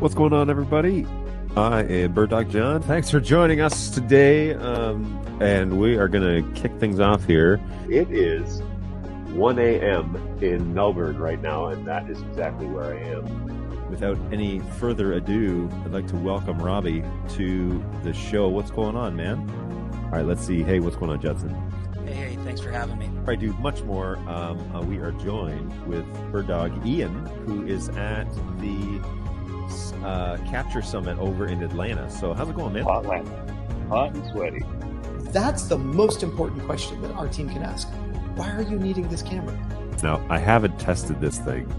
What's going on, everybody? I am BirdDogJon. Thanks for joining us today, and we are going to kick things off here. It is 1 a.m. in Melbourne right now, and that is exactly where I am. Without any further ado, I'd like to welcome Robbie to the show. What's going on, man? All right, let's see. Hey, what's going on, Judson? Hey, thanks for having me. I do much more. We are joined with Bird Dog Ian, who is at the Capture Summit over in Atlanta. So how's it going, man? Hot and sweaty. That's the most important question that our team can ask. Why are you needing this camera? Now, I haven't tested this thing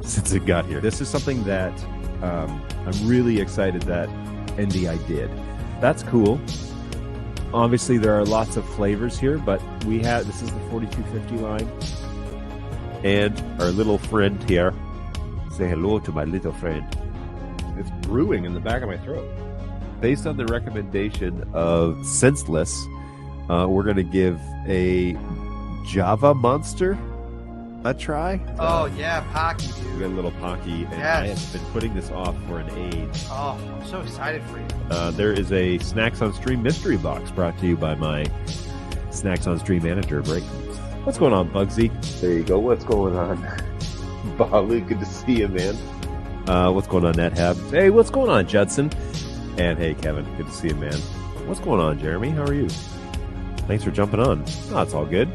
since it got here. This is something that I'm really excited that NDI did. That's cool. Obviously, there are lots of flavors here, but this is the 4250 line. And our little friend here. Say hello to my little friend. It's brewing in the back of my throat. Based on the recommendation of Senseless, we're going to give a Java Monster a try. Oh, yeah, PAQUI, We dude. got a little Pocky, and Yes. I have been putting this off for an age. Oh, I'm so excited for you. There is a Snacks on Stream mystery box brought to you by my Snacks on Stream manager, Break. What's going on, Bugsy? There you go. What's going on? Balu, good to see you, man. What's going on, NetHab? Hey, what's going on, Judson? And hey, Kevin, good to see you, man. What's going on, Jeremy? How are you? Thanks for jumping on. Oh, it's all good.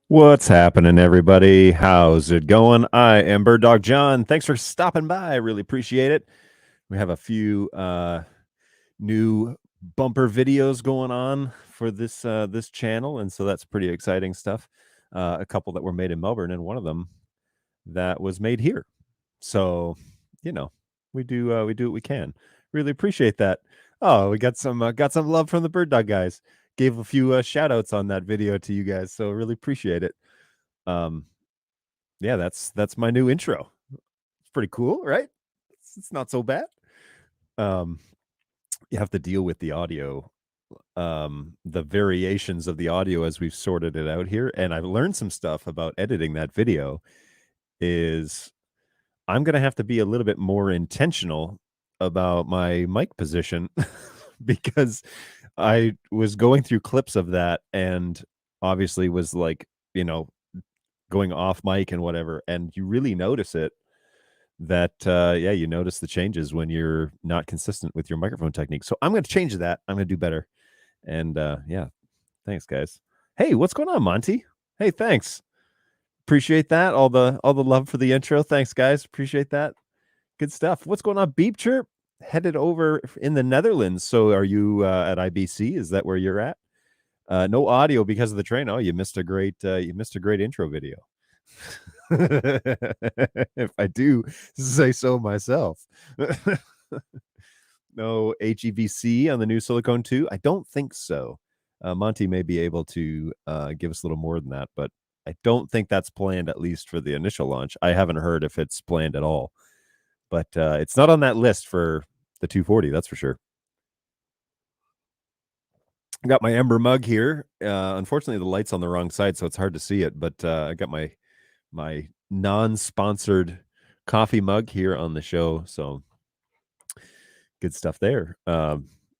What's happening, everybody? How's it going? I am BirdDogJon. Thanks for stopping by. I really appreciate it. We have a few new bumper videos going on for this this channel, and so that's pretty exciting stuff. A couple that were made in Melbourne, and one of them that was made here. So, we do what we can. Really appreciate that. Oh, we got some love from the Bird Dog guys. Gave a few shout outs on that video to you guys, so really appreciate it. Yeah, that's my new intro. It's pretty cool, right? It's not so bad. You have to deal with the audio, the variations of the audio as we've sorted it out here, and I've learned some stuff about editing that video. I'm gonna have to be a little bit more intentional about my mic position because I was going through clips of that and obviously was like, going off mic and whatever. And you really notice it that, you notice the changes when you're not consistent with your microphone technique. So I'm going to change that. I'm going to do better. And thanks, guys. Hey, what's going on, Monty? Hey, thanks. Appreciate that. All the love for the intro. Thanks, guys. Appreciate that. Good stuff. What's going on, Beep Chirp? Headed over in the Netherlands. So are you at IBC? Is that where you're at? No audio because of the train. Oh, you missed a great intro video. If I do say so myself. No HEVC on the new Silicone 2? I don't think so. Monty may be able to give us a little more than that, but I don't think that's planned, at least for the initial launch. I haven't heard if it's planned at all. But it's not on that list for the 240, that's for sure. I got my Ember mug here. Unfortunately, the light's on the wrong side, so it's hard to see it. But I got my non-sponsored coffee mug here on the show. So good stuff there.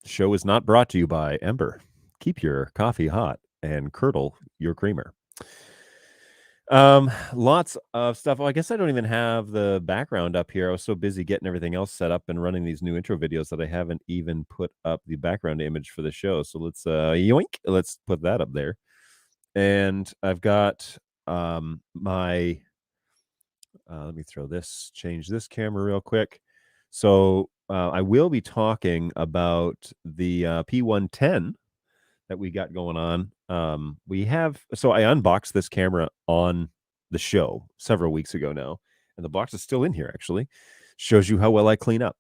Show is not brought to you by Ember. Keep your coffee hot and curdle your creamer. Lots of stuff. Well, I guess I don't even have the background up here. I was so busy getting everything else set up and running these new intro videos that I haven't even put up the background image for the show. So let's yoink, let's put that up there. And I've got my let me change this camera real quick. So I will be talking about the P110 that we got going on. So I unboxed this camera on the show several weeks ago now, and the box is still in here, actually. Shows you how well I clean up.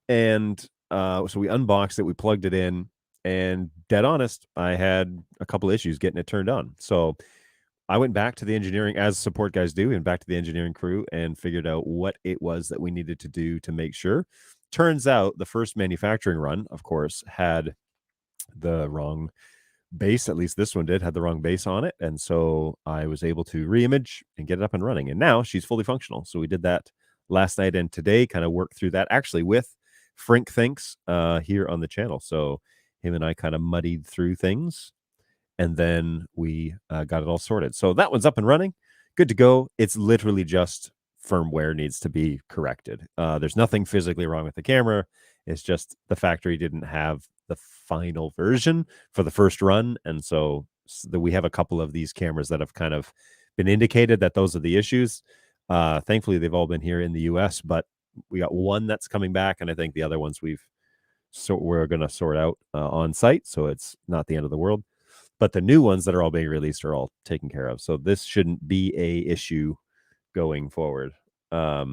And so we unboxed it, we plugged it in, and dead honest, I had a couple issues getting it turned on. So I went back to the engineering, as support guys do, and back to the engineering crew and figured out what it was that we needed to do to make sure. Turns out the first manufacturing run, of course, had the wrong base, at least this one did, had the wrong base on it. And so I was able to reimage and get it up and running. And now she's fully functional. So we did that last night and today, kind of worked through that actually with Frink Thinks here on the channel. So him and I kind of muddied through things, and then we got it all sorted. So that one's up and running, good to go. It's literally just firmware needs to be corrected. There's nothing physically wrong with the camera. It's just the factory didn't have the final version for the first run. And so we have a couple of these cameras that have kind of been indicated that those are the issues. Thankfully, they've all been here in the US, but we got one that's coming back. And I think the other ones we're going to sort out on site. So it's not the end of the world. But the new ones that are all being released are all taken care of. So this shouldn't be a issue going forward. Yeah,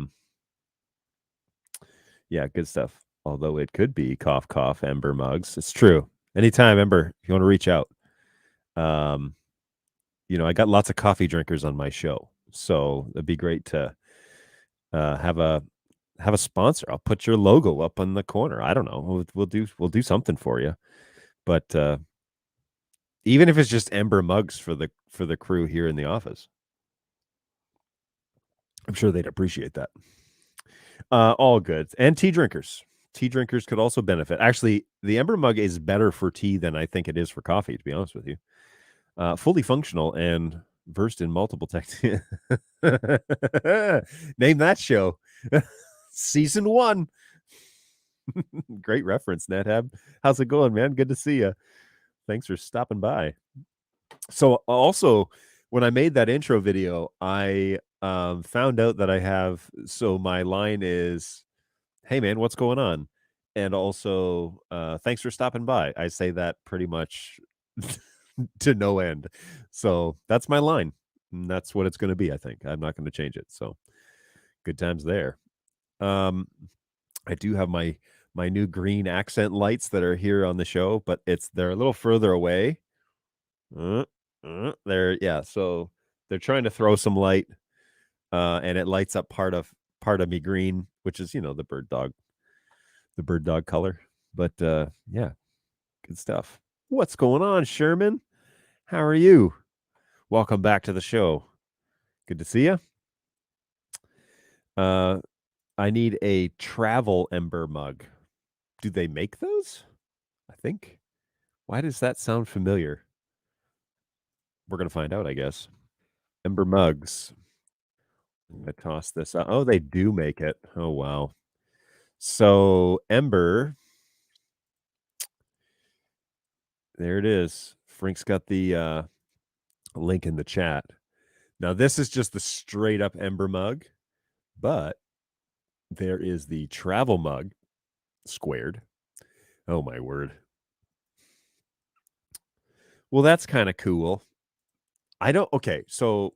good stuff. Although it could be cough, cough, Ember mugs. It's true. Anytime, Ember, if you want to reach out. I got lots of coffee drinkers on my show. So it'd be great to have a sponsor. I'll put your logo up on the corner. I don't know. We'll do something for you. But even if it's just Ember mugs for the crew here in the office, I'm sure they'd appreciate that. All good. And tea drinkers. Tea drinkers could also benefit. Actually, the Ember mug is better for tea than I think it is for coffee, to be honest with you. Fully functional and versed in multiple techniques. Name that show. Season 1. Great reference, NetHab. How's it going, man? Good to see you. Thanks for stopping by. So also, when I made that intro video, I found out that my line is, hey man, what's going on? And also, thanks for stopping by. I say that pretty much to no end. So that's my line. And that's what it's going to be, I think. I'm not going to change it. So good times there. I do have my new green accent lights that are here on the show, but they're a little further away. So they're trying to throw some light, and it lights up part of me green, which is the bird dog color. But yeah, good stuff. What's going on, Sherman? How are you? Welcome back to the show. Good to see you. I need a travel Ember mug. Do they make those? I think. Why does that sound familiar? We're going to find out, I guess. Ember mugs. I'm going to toss this out. Oh, they do make it. Oh, wow. So, Ember. There it is. Frank's got the link in the chat. Now, this is just the straight up Ember mug, but there is the travel mug squared. Oh, my word. Well, that's kind of cool. Okay, so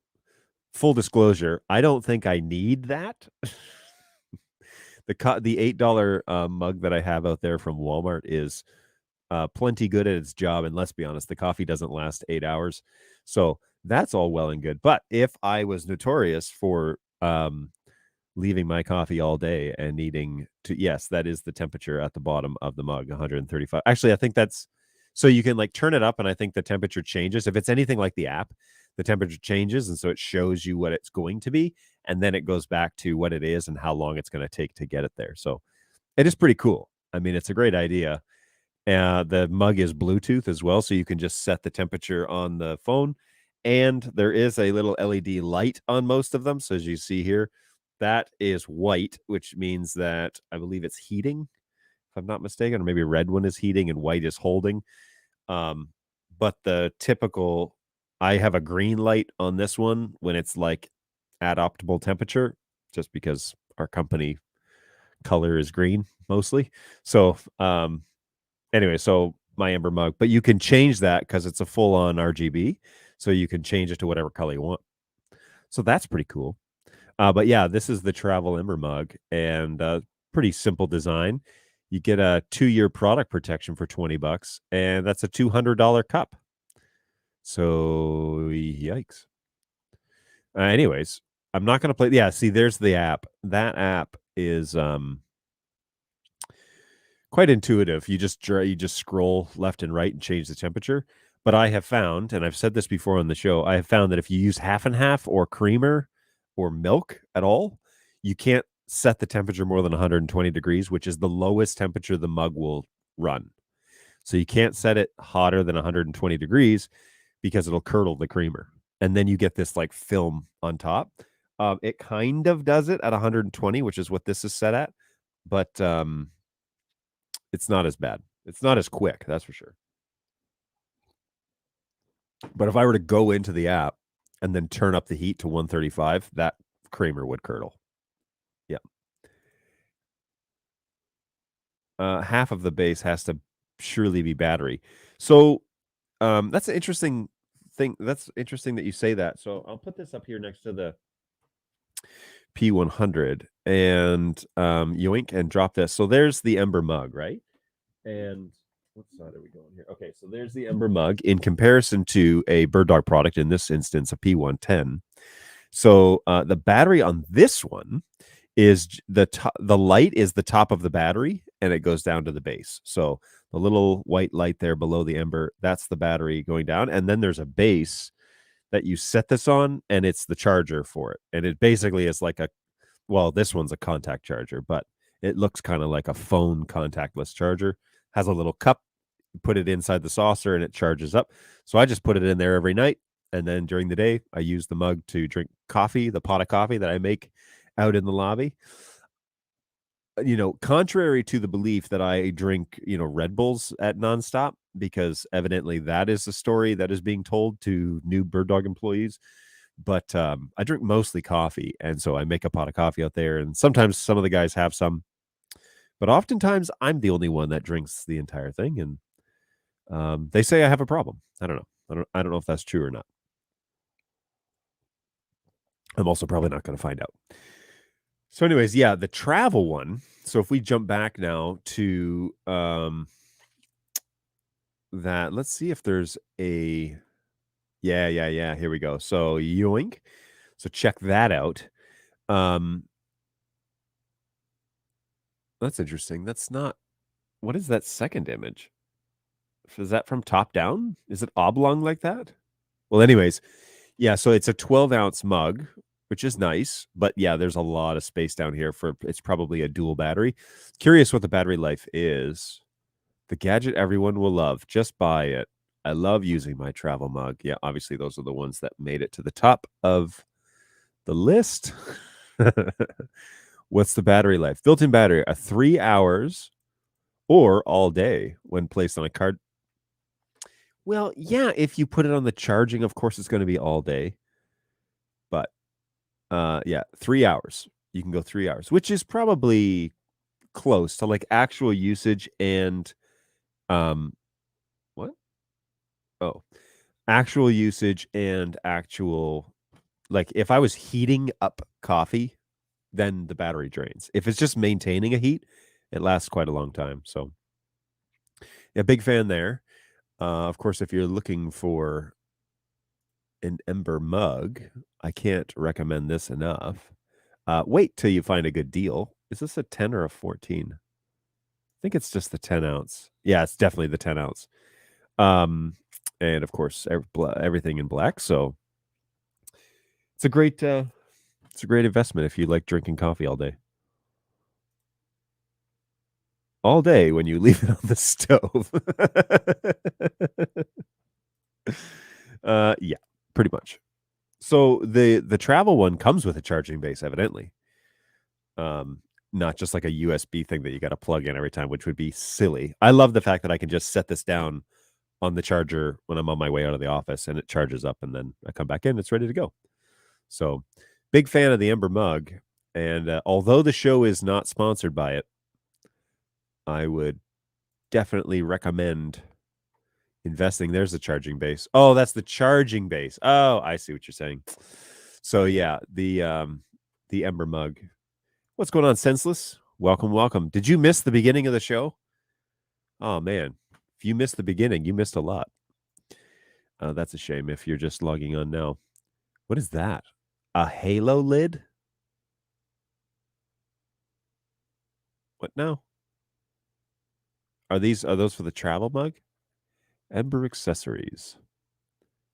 full disclosure, I don't think I need that. The $8 mug that I have out there from Walmart is plenty good at its job. And let's be honest, the coffee doesn't last 8 hours. So that's all well and good. But if I was notorious for leaving my coffee all day and needing to, yes, that is the temperature at the bottom of the mug, 135. Actually, I think that's, so you can turn it up and I think the temperature changes. If it's anything like the app, the temperature changes. And so it shows you what it's going to be. And then it goes back to what it is and how long it's going to take to get it there. So it is pretty cool. I mean, it's a great idea. The mug is Bluetooth as well. So you can just set the temperature on the phone. And there is a little LED light on most of them. So as you see here, that is white, which means that I believe it's heating, if I'm not mistaken, or maybe red one is heating and white is holding. But the typical, I have a green light on this one when it's at optimal temperature, just because our company color is green mostly. So anyway, so my Ember mug, but you can change that because it's a full on RGB. So you can change it to whatever color you want. So that's pretty cool. But yeah, this is the travel Ember mug, and pretty simple design. You get a 2-year product protection for $20, and that's a $200 cup. So yikes. Anyways, I'm not going to play. Yeah, see, there's the app. That app is quite intuitive. You just scroll left and right and change the temperature. But I have found, and I've said this before on the show, I have found that if you use half and half or creamer or milk at all, you can't set the temperature more than 120 degrees, which is the lowest temperature the mug will run. So you can't set it hotter than 120 degrees because it'll curdle the creamer. And then you get this like film on top. It kind of does it at 120, which is what this is set at, but it's not as bad. It's not as quick, that's for sure. But if I were to go into the app and then turn up the heat to 135, that creamer would curdle. Yeah. Half of the base has to surely be battery. So that's an interesting thing. That's interesting that you say that. So I'll put this up here next to the P100 and yoink and drop this. So there's the Ember mug, right? And what side are we going here? Okay, so there's the Ember mug in comparison to a BirdDog product, in this instance, a P110. So the battery on this one is the light is the top of the battery and it goes down to the base. So the little white light there below the Ember, that's the battery going down. And then there's a base that you set this on, and it's the charger for it. And it basically is like well, this one's a contact charger, but it looks kind of like a phone contactless charger. Has a little cup, put it inside the saucer, and it charges up. So I just put it in there every night. And then during the day, I use the mug to drink coffee, the pot of coffee that I make out in the lobby. Contrary to the belief that I drink, Red Bulls at nonstop, because evidently that is a story that is being told to new BirdDog employees. But I drink mostly coffee, and so I make a pot of coffee out there, and sometimes some of the guys have some, but oftentimes I'm the only one that drinks the entire thing, and they say I have a problem. I don't know. I don't know if that's true or not. I'm also probably not going to find out. So anyways, yeah, the travel one. So if we jump back now to that, let's see if there's a yeah. Here we go. So yoink. So check that out. That's interesting. That's not what is that second image? Is that from top down? Is it oblong like that? Well, anyways, yeah, so it's a 12-ounce mug, which is nice, but yeah, there's a lot of space down here for it's probably a dual battery. Curious what the battery life is. The gadget everyone will love. Just buy it. I love using my travel mug. Yeah, obviously those are the ones that made it to the top of the list. What's the battery life? Built-in battery, 3 hours or all day when placed on a card. Well, yeah, if you put it on the charging, of course it's going to be all day. But yeah, 3 hours. You can go 3 hours, which is probably close to like actual usage and what? Oh, actual usage and actual, like if I was heating up coffee, then the battery drains. If it's just maintaining a heat, it lasts quite a long time. So yeah, big fan there. Of course, if you're looking for an Ember mug, I can't recommend this enough. Wait till you find a good deal. Is this a 10 or a 14? I think it's just the 10 ounce. Yeah, it's definitely the 10 ounce. And of course, everything in black. So it's a great investment if you like drinking coffee all day. All day when you leave it on the stove. Yeah, pretty much. So the travel one comes with a charging base, evidently. Not just like a USB thing that you got to plug in every time, which would be silly. I love the fact that I can just set this down on the charger when I'm on my way out of the office and it charges up and then I come back in, it's ready to go. So big fan of the Ember mug. And although the show is not sponsored by it, I would definitely recommend investing. There's the charging base. Oh, that's the charging base. Oh, I see what you're saying. So yeah, the Ember mug. What's going on, Senseless? Welcome. Did you miss the beginning of the show? Oh man, if you missed the beginning, you missed a lot. That's a shame if you're just logging on now. What is that? A halo lid? What now? Are those for the travel mug? Ember accessories.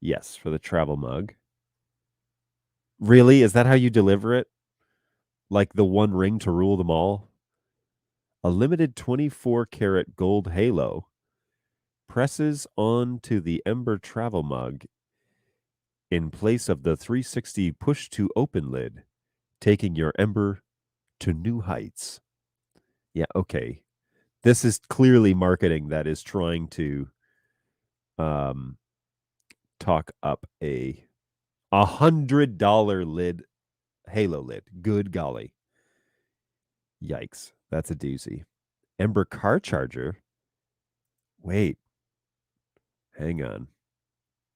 Yes, for the travel mug. Really? Is that how you deliver it? Like the one ring to rule them all? A limited 24-karat gold halo presses onto the Ember travel mug in place of the 360 push-to-open lid, taking your Ember to new heights. Yeah, okay. This is clearly marketing that is trying to talk up a $100 lid, halo lid. Good golly. Yikes. That's a doozy. Ember car charger. Wait. Hang on.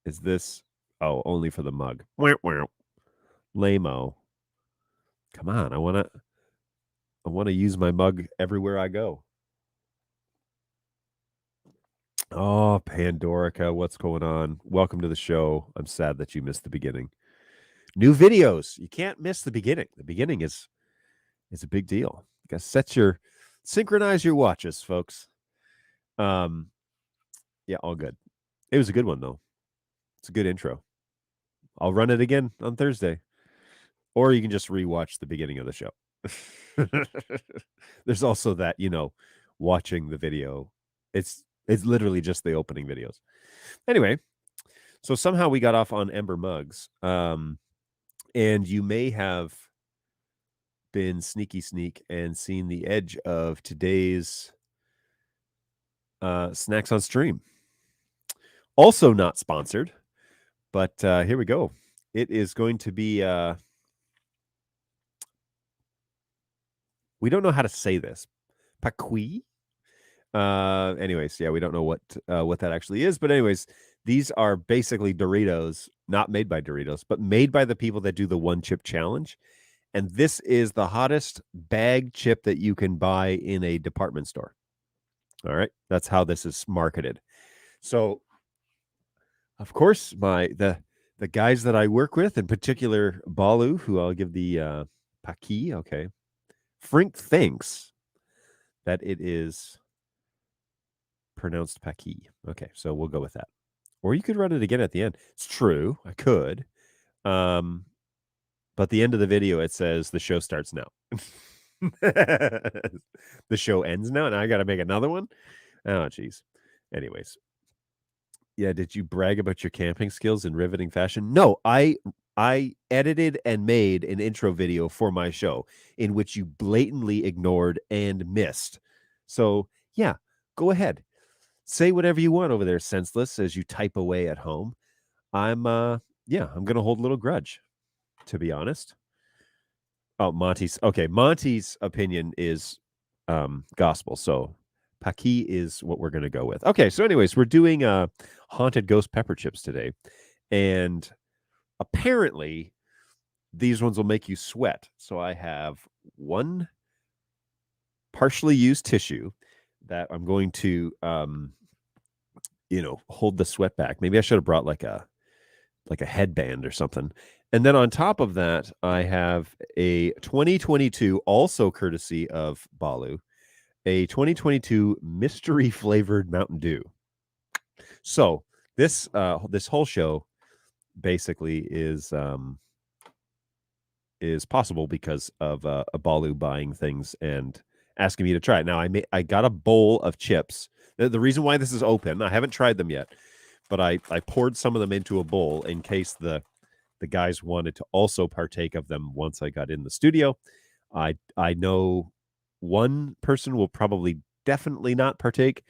Is this... Oh, only for the mug. Lame-o. Come on. I want to use my mug everywhere I go. Oh, Pandorica, what's going on? Welcome to the show. I'm sad that you missed the beginning. New videos. You can't miss the beginning. The beginning is a big deal. You gotta synchronize your watches, folks. Yeah, all good. It was a good one though. It's a good intro. I'll run it again on Thursday. Or you can just rewatch the beginning of the show. There's also that, watching the video. It's literally just the opening videos. Anyway, so somehow we got off on Ember mugs. And you may have been sneak and seen the edge of today's snacks on stream. Also not sponsored, but here we go. It is going to be we don't know how to say this. PAQUI? Anyways, yeah, we don't know what that actually is, but anyways, these are basically Doritos, not made by Doritos, but made by the people that do the one chip challenge. And this is the hottest bag chip that you can buy in a department store. All right. That's how this is marketed. So, of course, the guys that I work with, in particular, Balu, who I'll give the PAQUI, okay. Frink thinks that it is pronounced PAQUI. Okay, so we'll go with that. Or you could run it again at the end. It's true. I could. But the end of the video, it says the show starts now. The show ends now, and I got to make another one? Oh, jeez. Anyways. Yeah, did you brag about your camping skills in riveting fashion? No, I edited and made an intro video for my show in which you blatantly ignored and missed. So, yeah, go ahead. Say whatever you want over there, senseless, as you type away at home. I'm going to hold a little grudge, to be honest. Oh, Monty's opinion is gospel. So PAQUI is what we're going to go with. Okay, so anyways, we're doing haunted ghost pepper chips today. And apparently these ones will make you sweat. So I have one partially used tissue that I'm going to hold the sweat back. Maybe I should have brought like a headband or something. And then on top of that, I have a 2022, also courtesy of Balu, a 2022 mystery flavored Mountain Dew. So this whole show basically is possible because of a Balu buying things and asking me to try it. Now I got a bowl of chips. The reason why this is open, I haven't tried them yet, but I poured some of them into a bowl in case the guys wanted to also partake of them once I got in the studio. I know one person will probably definitely not partake,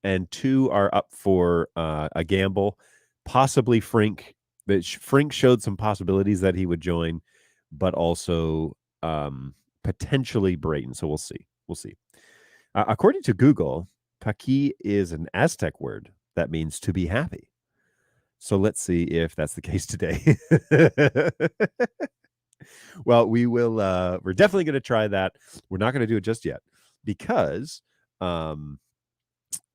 and two are up for a gamble. Possibly Frink. But Frink showed some possibilities that he would join, but also potentially Brayton. So we'll see. We'll see. According to Google, PAQUI is an Aztec word that means to be happy. So let's see if that's the case today. Well, we will. We're definitely going to try that. We're not going to do it just yet because I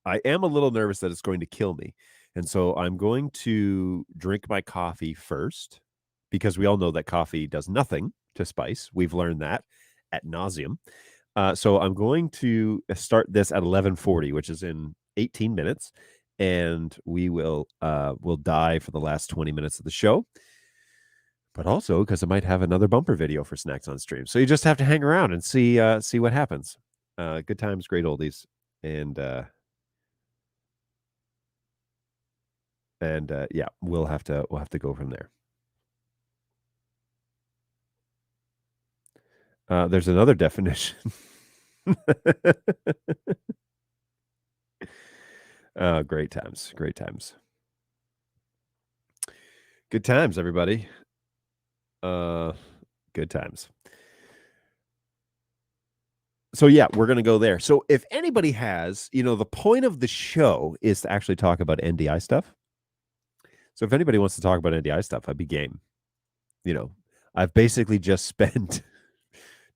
am a little nervous that it's going to kill me. And so I'm going to drink my coffee first because we all know that coffee does nothing to spice. We've learned that ad nauseum. So I'm going to start this at 11:40, which is in 18 minutes. and we'll die for the last 20 minutes of the show. But also because I might have another bumper video for Snacks on Stream. So you just have to hang around and see what happens. Good times, great oldies. And yeah, we'll have to go from there. There's another definition. Great times, great times. Good times, everybody. Good times. So yeah, we're going to go there. So if anybody has, the point of the show is to actually talk about NDI stuff. So if anybody wants to talk about NDI stuff, I'd be game. I've basically just spent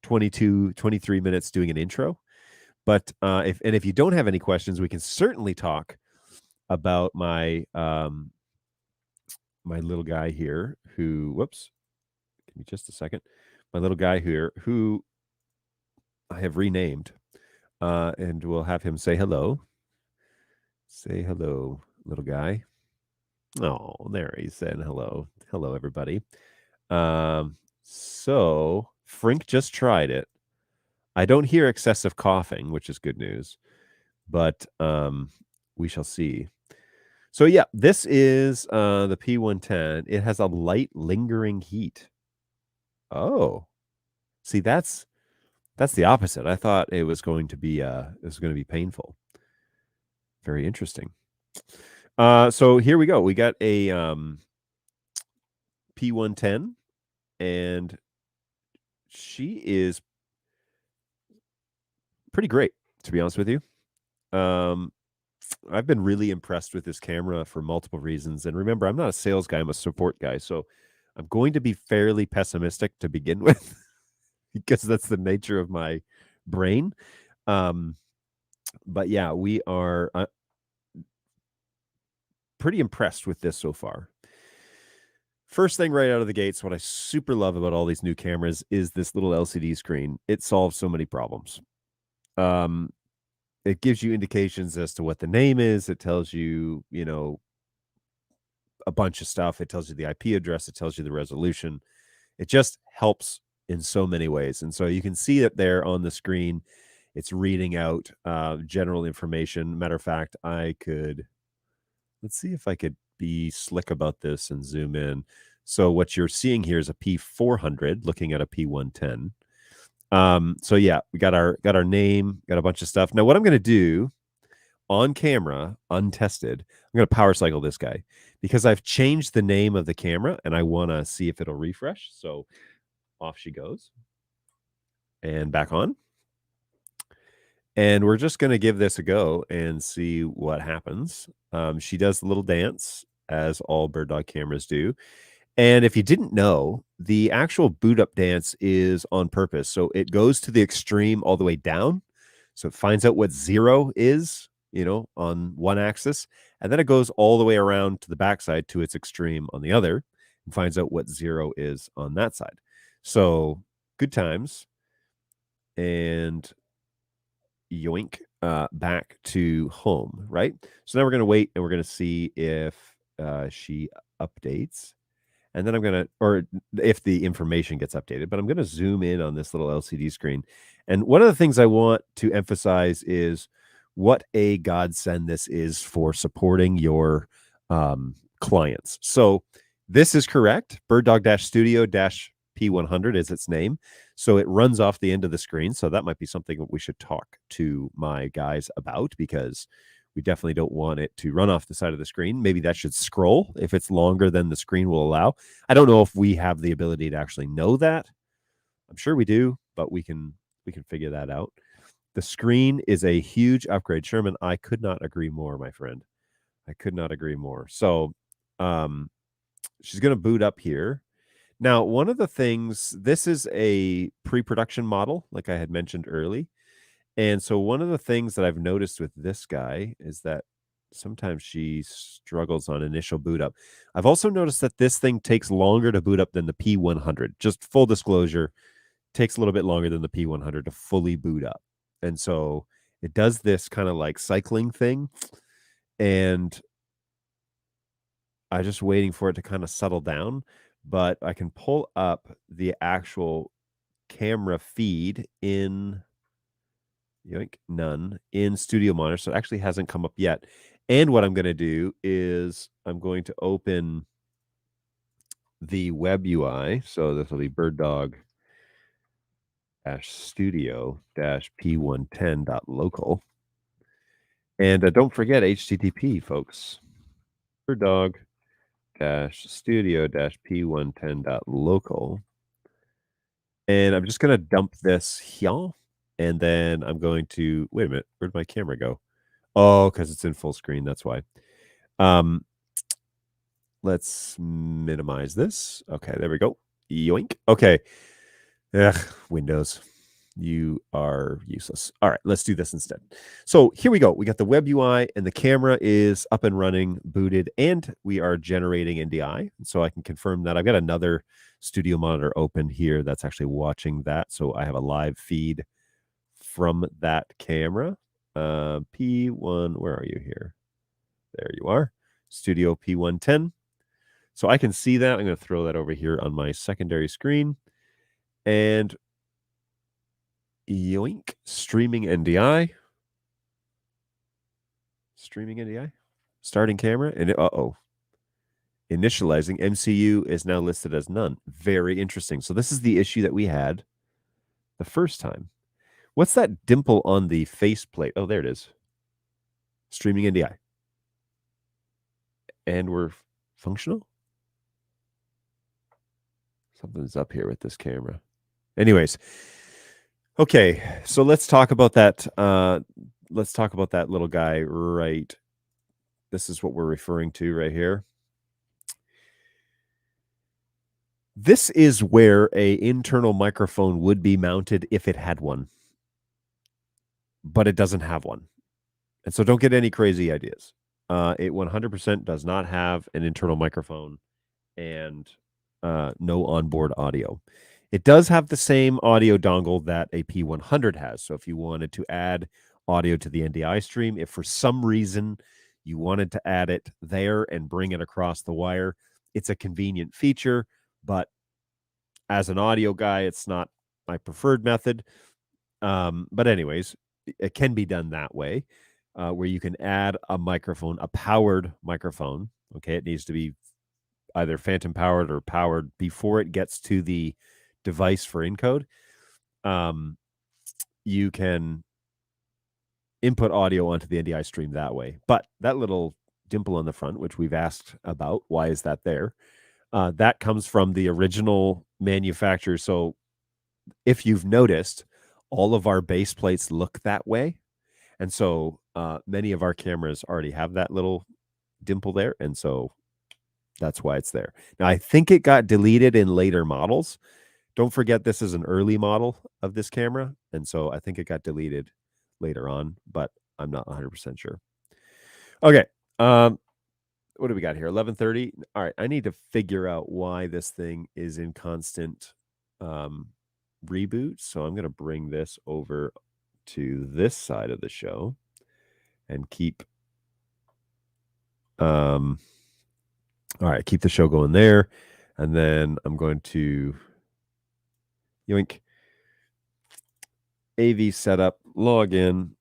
23 minutes doing an intro. But if you don't have any questions, we can certainly talk about my my little guy here who, whoops, give me just a second. My little guy here who I have renamed, and we'll have him say hello. Say hello, little guy. Oh, there he's saying hello. Hello, everybody. So Frink just tried it. I don't hear excessive coughing, which is good news, but we shall see. So yeah, this is the P110. It has a light lingering heat. Oh, see, that's the opposite. I thought it was going to be painful. Very interesting. So here we go. We got a P110, and she is pretty great, to be honest with you. I've been really impressed with this camera for multiple reasons. And remember, I'm not a sales guy, I'm a support guy. So I'm going to be fairly pessimistic to begin with because that's the nature of my brain. But yeah, we are pretty impressed with this so far. First thing right out of the gates, what I super love about all these new cameras is this little LCD screen. It solves so many problems. It gives you indications as to what the name is. It tells you, a bunch of stuff. It tells you the IP address. It tells you the resolution. It just helps in so many ways. And so you can see that there on the screen, it's reading out general information. Matter of fact, let's see if I could be slick about this and zoom in. So what you're seeing here is a P400 looking at a P110. So yeah, we got our name, got a bunch of stuff. Now what I'm going to do on camera, untested, I'm going to power cycle this guy because I've changed the name of the camera and I want to see if it'll refresh. So off she goes and back on. And we're just going to give this a go and see what happens. She does a little dance as all BirdDog cameras do. And if you didn't know, the actual boot up dance is on purpose. So it goes to the extreme all the way down. So it finds out what 0 is, on one axis. And then it goes all the way around to the backside to its extreme on the other and finds out what 0 is on that side. So good times. And yoink, back to home, right? So now we're going to wait and we're going to see if she updates. And then I'm going to, or if the information gets updated, but I'm going to zoom in on this little LCD screen. And one of the things I want to emphasize is what a godsend this is for supporting your clients. So this is correct. BirdDog-Studio-P100 is its name. So it runs off the end of the screen. So that might be something that we should talk to my guys about because we definitely don't want it to run off the side of the screen. Maybe that should scroll if it's longer than the screen will allow. I don't know if we have the ability to actually know that. I'm sure we do, but we can figure that out. The screen is a huge upgrade. Sherman, I could not agree more, my friend. I could not agree more. So she's going to boot up here. Now, one of the things, this is a pre-production model, like I had mentioned early. And so one of the things that I've noticed with this guy is that sometimes she struggles on initial boot up. I've also noticed that this thing takes longer to boot up than the P100. Just full disclosure, takes a little bit longer than the P100 to fully boot up. And so it does this kind of like cycling thing. And I'm just waiting for it to kind of settle down, but I can pull up the actual camera feed in yoink, none in Studio Monitor. So it actually hasn't come up yet. And what I'm going to do is I'm going to open the web UI. So this will be BirdDog-Studio-P110.local. And don't forget HTTP, folks. BirdDog-Studio-P110.local. And I'm just going to dump this here. And then I'm going to, wait a minute, where'd my camera go? Oh, because it's in full screen. That's why. Let's minimize this. Okay, there we go. Yoink. Okay. Ugh, Windows. You are useless. All right, let's do this instead. So here we go. We got the web UI and the camera is up and running, booted, and we are generating NDI. So I can confirm that. I've got another Studio Monitor open here that's actually watching that. So I have a live feed from that camera. P1, where are you here? There you are. Studio P110. So I can see that. I'm going to throw that over here on my secondary screen. And yoink, streaming NDI. Streaming NDI. Starting camera. And initializing MCU is now listed as none. Very interesting. So this is the issue that we had the first time. What's that dimple on the faceplate? Oh, there it is. Streaming NDI. And we're functional? Something's up here with this camera. Anyways, okay, so let's talk about that. Let's talk about that little guy right. This is what we're referring to right here. This is where an internal microphone would be mounted if it had one, but it doesn't have one. And so don't get any crazy ideas. It 100% does not have an internal microphone and no onboard audio. It does have the same audio dongle that a P100 has. So if you wanted to add audio to the NDI stream, if for some reason you wanted to add it there and bring it across the wire, it's a convenient feature. But as an audio guy, it's not my preferred method. But anyways, it can be done that way, where you can add a microphone, a powered microphone. Okay, it needs to be either phantom powered or powered before it gets to the device for encode. You can input audio onto the NDI stream that way. But that little dimple on the front, which we've asked about, why is that there? That comes from the original manufacturer. So if you've noticed, all of our base plates look that way. And so many of our cameras already have that little dimple there. And so that's why it's there. Now, I think it got deleted in later models. Don't forget, this is an early model of this camera. And so I think it got deleted later on, but I'm not 100% sure. Okay. What do we got here? 11:30. All right. I need to figure out why this thing is in constant reboot. So I'm going to bring this over to this side of the show and keep all right, keep the show going there. And then I'm going to yoink AV setup, log in.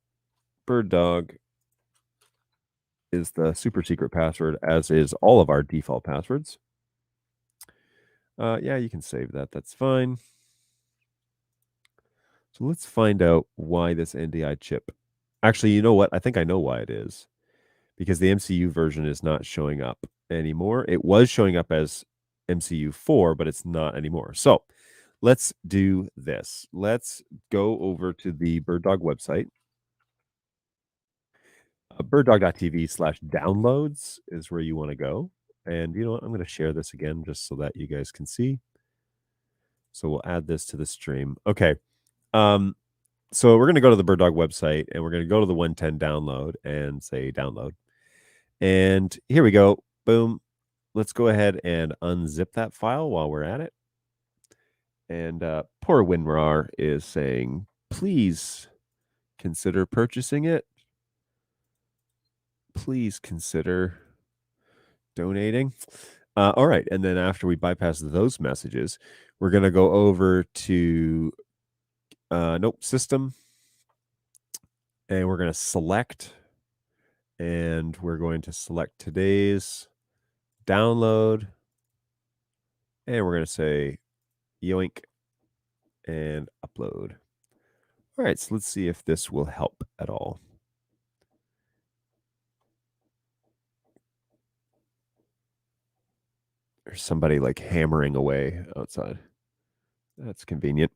BirdDog is the super secret password, as is all of our default passwords. Yeah, you can save that. That's fine. So let's find out why this NDI chip. Actually, you know what? I think I know why it is. Because the MCU version is not showing up anymore. It was showing up as MCU 4, but it's not anymore. So let's do this. Let's go over to the BirdDog website. BirdDog.tv/downloads is where you want to go. And you know what? I'm going to share this again just so that you guys can see. So we'll add this to the stream. Okay. So we're going to go to the BirdDog website and we're going to go to the 110 download and say download. And here we go. Boom. Let's go ahead and unzip that file while we're at it. And poor WinRAR is saying, please consider purchasing it. please consider donating. All right. And then after we bypass those messages, we're going to go over to system. And we're going to select. And we're going to select today's download. And we're going to say yoink and upload. All right. So let's see if this will help at all. There's somebody like hammering away outside. That's convenient.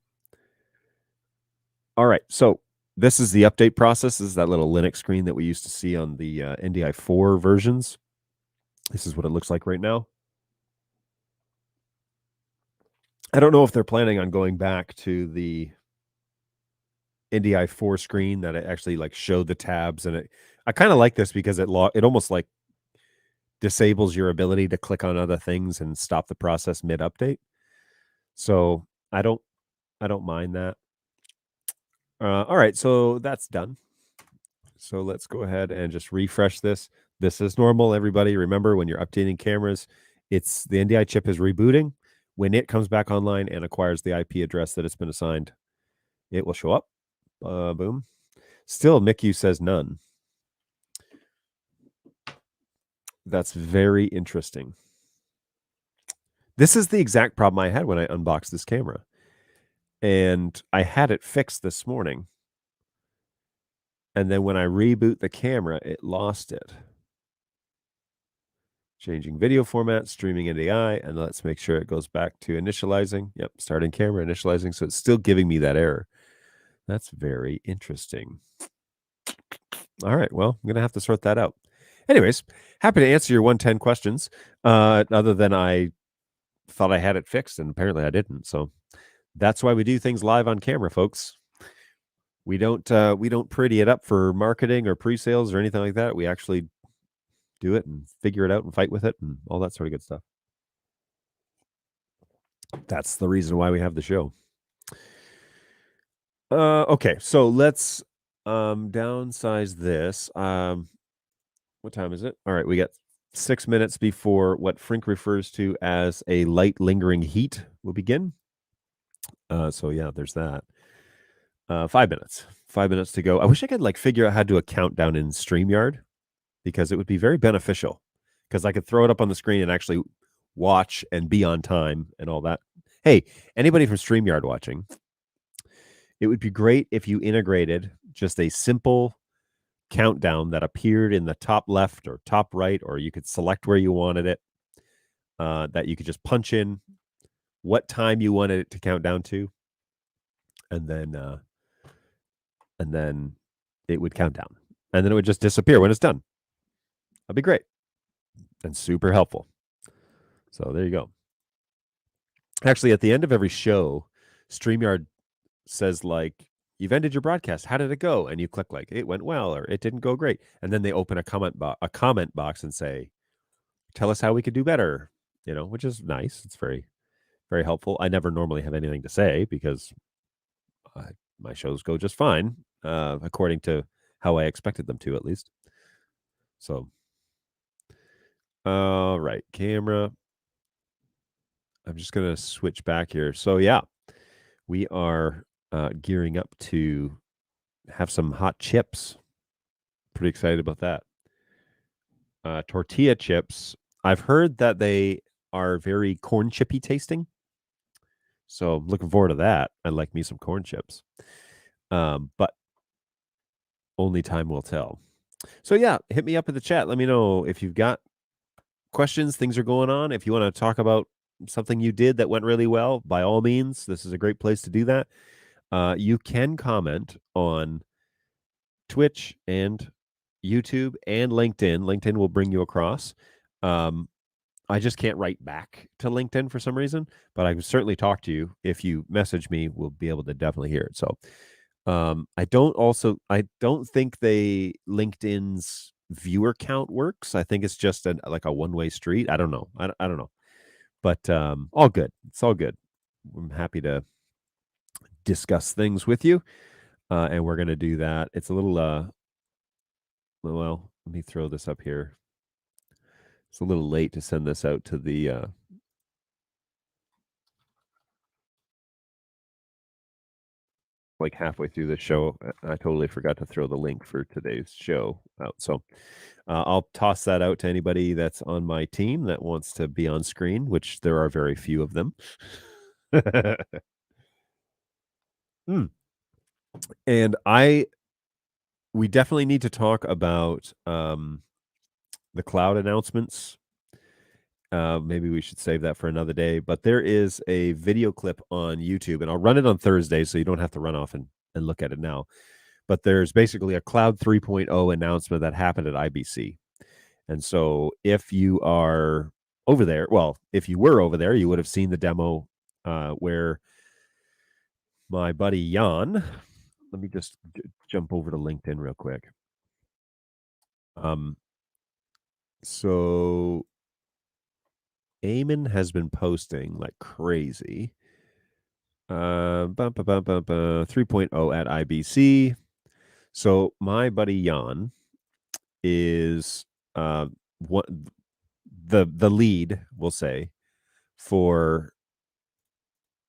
All right. So this is the update process. This is that little Linux screen that we used to see on the NDI 4 versions. This is what it looks like right now. I don't know if they're planning on going back to the NDI 4 screen that it actually like showed the tabs, and I kind of like this because it almost like disables your ability to click on other things and stop the process mid update. So I don't mind that. All right, so that's done. So let's go ahead and just refresh this. This is normal, everybody. Remember, when you're updating cameras, the NDI chip is rebooting. When it comes back online and acquires the IP address that it's been assigned, it will show up. Boom. Still, MICU says none. That's very interesting. This is the exact problem I had when I unboxed this camera. And I had it fixed this morning. And then when I reboot the camera, it lost it. Changing video format, streaming NDI, and let's make sure it goes back to initializing. Yep, starting camera, initializing. So it's still giving me that error. That's very interesting. All right, well, I'm going to have to sort that out. Anyways, happy to answer your 110 questions, other than I thought I had it fixed, and apparently I didn't. So that's why we do things live on camera, folks. We don't pretty it up for marketing or pre-sales or anything like that. We actually do it and figure it out and fight with it and all that sort of good stuff. That's the reason why we have the show. Okay, so let's downsize this. What time is it? All right, we got 6 minutes before what Frink refers to as a light lingering heat will begin. So yeah, there's that. 5 minutes. 5 minutes to go. I wish I could like figure out how to do a countdown in StreamYard, because it would be very beneficial, because I could throw it up on the screen and actually watch and be on time and all that. Hey, anybody from StreamYard watching, it would be great if you integrated just a simple countdown that appeared in the top left or top right, or you could select where you wanted it, that you could just punch in what time you wanted it to count down to, and then it would count down, and then it would just disappear when it's done. That'd be great and super helpful. So there you go. Actually, at the end of every show, StreamYard says like, you've ended your broadcast. How did it go? And you click like, it went well, or it didn't go great. And then they open a comment box and say, tell us how we could do better, which is nice. It's very, very helpful. I never normally have anything to say because my shows go just fine, according to how I expected them to, at least. So, all right, camera. I'm just going to switch back here. So yeah, we are gearing up to have some hot chips. Pretty excited about that. Tortilla chips. I've heard that they are very corn chippy tasting. So I'm looking forward to that. I like me some corn chips. But only time will tell. So yeah, hit me up in the chat. Let me know if you've got questions, things are going on. If you want to talk about something you did that went really well, by all means, this is a great place to do that. You can comment on Twitch and YouTube and LinkedIn. LinkedIn will bring you across. I just can't write back to LinkedIn for some reason, but I can certainly talk to you. If you message me, we'll be able to definitely hear it. So I don't think LinkedIn's viewer count works. I think it's just like a one-way street. I don't know. I don't know. But all good. It's all good. I'm happy to discuss things with you. And we're going to do that. It's a little, let me throw this up here. It's a little late to send this out to the like halfway through the show. I totally forgot to throw the link for today's show out. So I'll toss that out to anybody that's on my team that wants to be on screen, which there are very few of them. And we definitely need to talk about the cloud announcements. Maybe we should save that for another day. But there is a video clip on YouTube, and I'll run it on Thursday, so you don't have to run off and look at it now. But there's basically a Cloud 3.0 announcement that happened at IBC. And so if you are over there, well, if you were over there, you would have seen the demo where my buddy Jan, let me just jump over to LinkedIn real quick. So Eamon has been posting like crazy. 3.0 at IBC. So my buddy Jan is what the lead, we'll say, for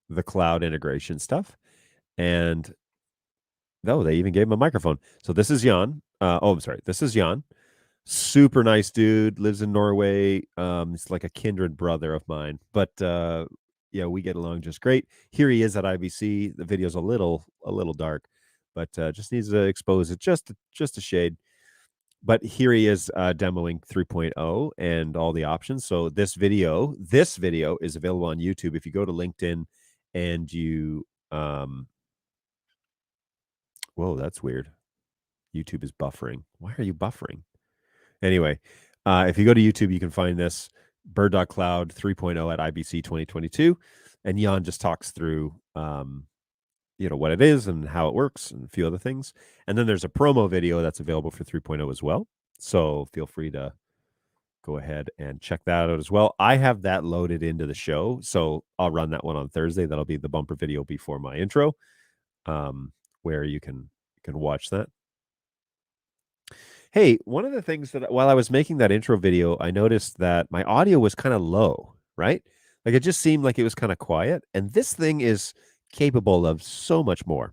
the cloud integration stuff. And they even gave him a microphone. So this is Jan. I'm sorry. This is Jan. Super nice dude, lives in Norway. He's like a kindred brother of mine. But yeah, we get along just great. Here he is at IBC. The video's a little dark, but just needs to expose it just a shade. But here he is demoing 3.0 and all the options. So this video is available on YouTube. If you go to LinkedIn and you whoa, that's weird. YouTube is buffering. Why are you buffering? Anyway, if you go to YouTube, you can find this BirdDogCloud 3.0 at IBC 2022, and Jan just talks through, what it is and how it works and a few other things. And then there's a promo video that's available for 3.0 as well. So feel free to go ahead and check that out as well. I have that loaded into the show, so I'll run that one on Thursday. That'll be the bumper video before my intro, where you can watch that. Hey, one of the things that while I was making that intro video, I noticed that my audio was kind of low, right? Like it just seemed like it was kind of quiet. And this thing is capable of so much more.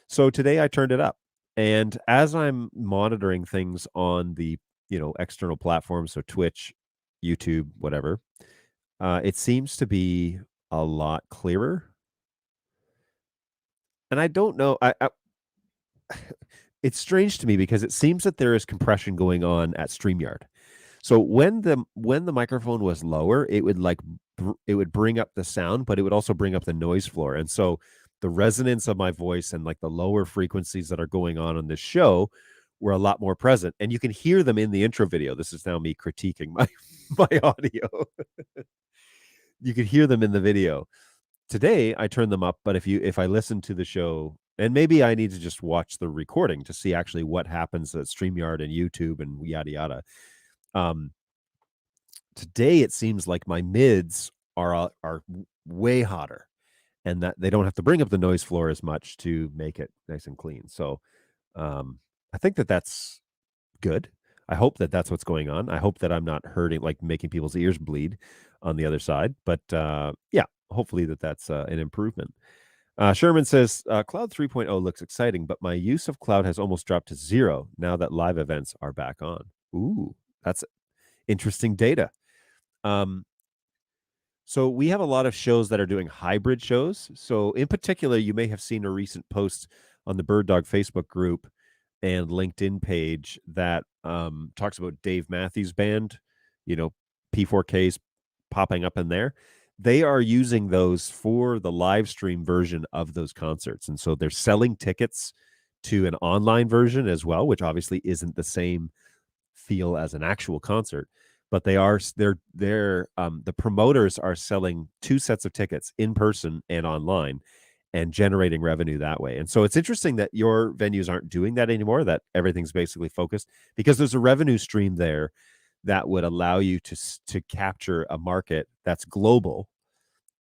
So today I turned it up. And as I'm monitoring things on the, external platforms, so Twitch, YouTube, whatever, it seems to be a lot clearer. And I don't know. It's strange to me because it seems that there is compression going on at StreamYard. So when the microphone was lower, it would bring up the sound, but it would also bring up the noise floor. And so the resonance of my voice and like the lower frequencies that are going on this show were a lot more present. And you can hear them in the intro video. This is now me critiquing my audio. You could hear them in the video. Today I turned them up, but if I listen to the show, and maybe I need to just watch the recording to see actually what happens at StreamYard and YouTube and yada yada. Today it seems like my mids are way hotter, and that they don't have to bring up the noise floor as much to make it nice and clean. So I think that's good. I hope that that's what's going on. I hope that I'm not hurting, like making people's ears bleed on the other side. But yeah, hopefully that's an improvement. Sherman says, Cloud 3.0 looks exciting, but my use of Cloud has almost dropped to 0 now that live events are back on. Ooh, that's interesting data. So we have a lot of shows that are doing hybrid shows. So in particular, you may have seen a recent post on the BirdDog Facebook group and LinkedIn page that talks about Dave Matthews Band, P4Ks popping up in there. They are using those for the live stream version of those concerts. And so they're selling tickets to an online version as well, which obviously isn't the same feel as an actual concert. But the promoters are selling 2 sets of tickets in person and online and generating revenue that way. And so it's interesting that your venues aren't doing that anymore, that everything's basically focused, because there's a revenue stream there that would allow you to capture a market that's global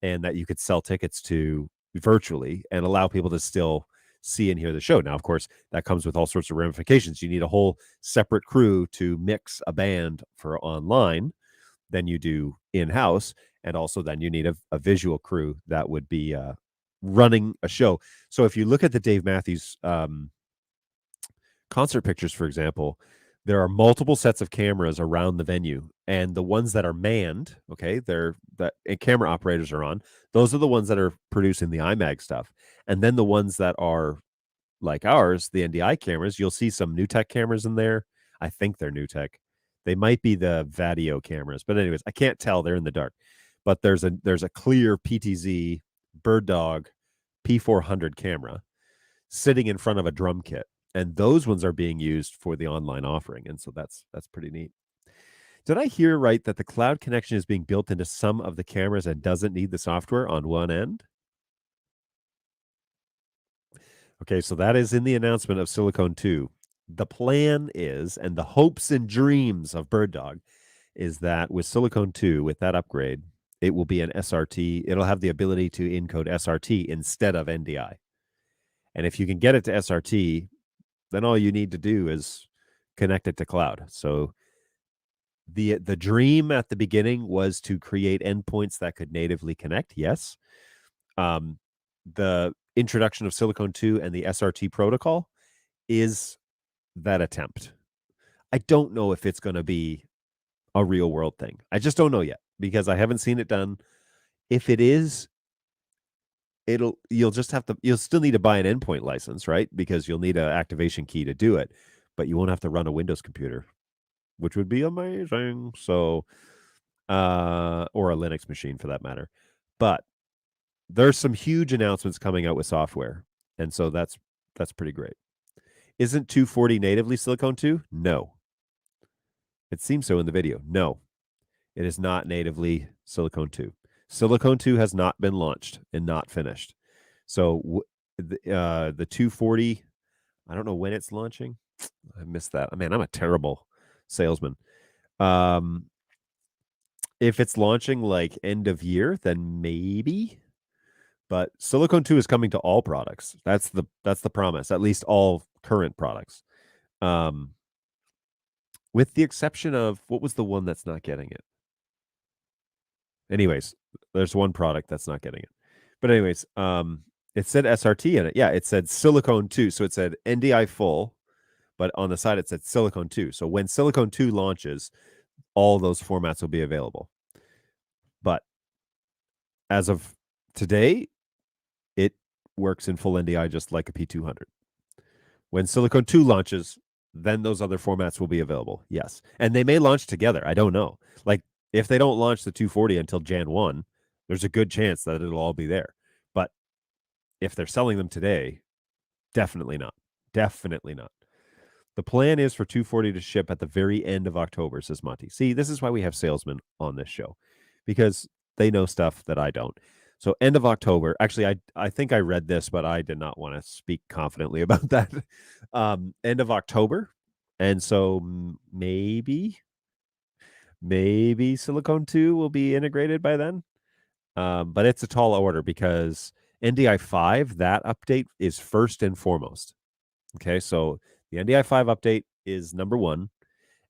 and that you could sell tickets to virtually and allow people to still see and hear the show. Now, of course, that comes with all sorts of ramifications. You need a whole separate crew to mix a band for online than you do in-house. And also then you need a visual crew that would be running a show. So if you look at the Dave Matthews concert pictures, for example, there are multiple sets of cameras around the venue, and the ones that are manned, okay, that camera operators are on, those are the ones that are producing the IMAG stuff. And then the ones that are like ours, the NDI cameras, you'll see some New Tech cameras in there. I think they're New Tech. They might be the Vadio cameras, but anyways, I can't tell. They're in the dark. But there's a clear PTZ BirdDog P400 camera sitting in front of a drum kit, and those ones are being used for the online offering, and so that's pretty neat. Did I hear right that the cloud connection is being built into some of the cameras and doesn't need the software on one end? Okay, so that is in the announcement of Silicon 2. The plan is, and the hopes and dreams of BirdDog, is that with Silicon 2, with that upgrade, it will be an SRT. It'll have the ability to encode SRT instead of NDI. And if you can get it to SRT, then all you need to do is connect it to cloud. So the dream at the beginning was to create endpoints that could natively connect. Yes. The introduction of Silicon 2 and the SRT protocol is that attempt. I don't know if it's going to be a real world thing. I just don't know yet because I haven't seen it done. If it is, you'll still need to buy an endpoint license, right? Because you'll need an activation key to do it, but you won't have to run a Windows computer, which would be amazing. So, or a Linux machine for that matter. But there's some huge announcements coming out with software, and so that's pretty great. Isn't 240 natively Silicon 2? No. It seems so in the video. No, it is not natively Silicon 2. Silicon 2 has not been launched and not finished. So the 240, I don't know when it's launching. I missed that. Man, I'm a terrible salesman. If it's launching like end of year, then maybe. But Silicon 2 is coming to all products. That's the promise, at least all current products. With the exception of, what was the one that's not getting it? Anyways, there's one product that's not getting it. But anyways, it said SRT in it. Yeah, it said Silicon 2. So it said NDI full, but on the side it said Silicon 2. So when Silicon 2 launches, all those formats will be available. But as of today, it works in full NDI just like a P200. When Silicon 2 launches, then those other formats will be available. Yes. And they may launch together. I don't know. Like, if they don't launch the 240 until Jan 1, there's a good chance that it'll all be there. But if they're selling them today, definitely not. Definitely not. The plan is for 240 to ship at the very end of October, says Monty. See, this is why we have salesmen on this show, because they know stuff that I don't. So end of October. Actually, I think I read this, but I did not want to speak confidently about that. End of October. And so maybe Silicon 2 will be integrated by then. But it's a tall order because NDI 5, that update is first and foremost. Okay, so the NDI 5 update is number one,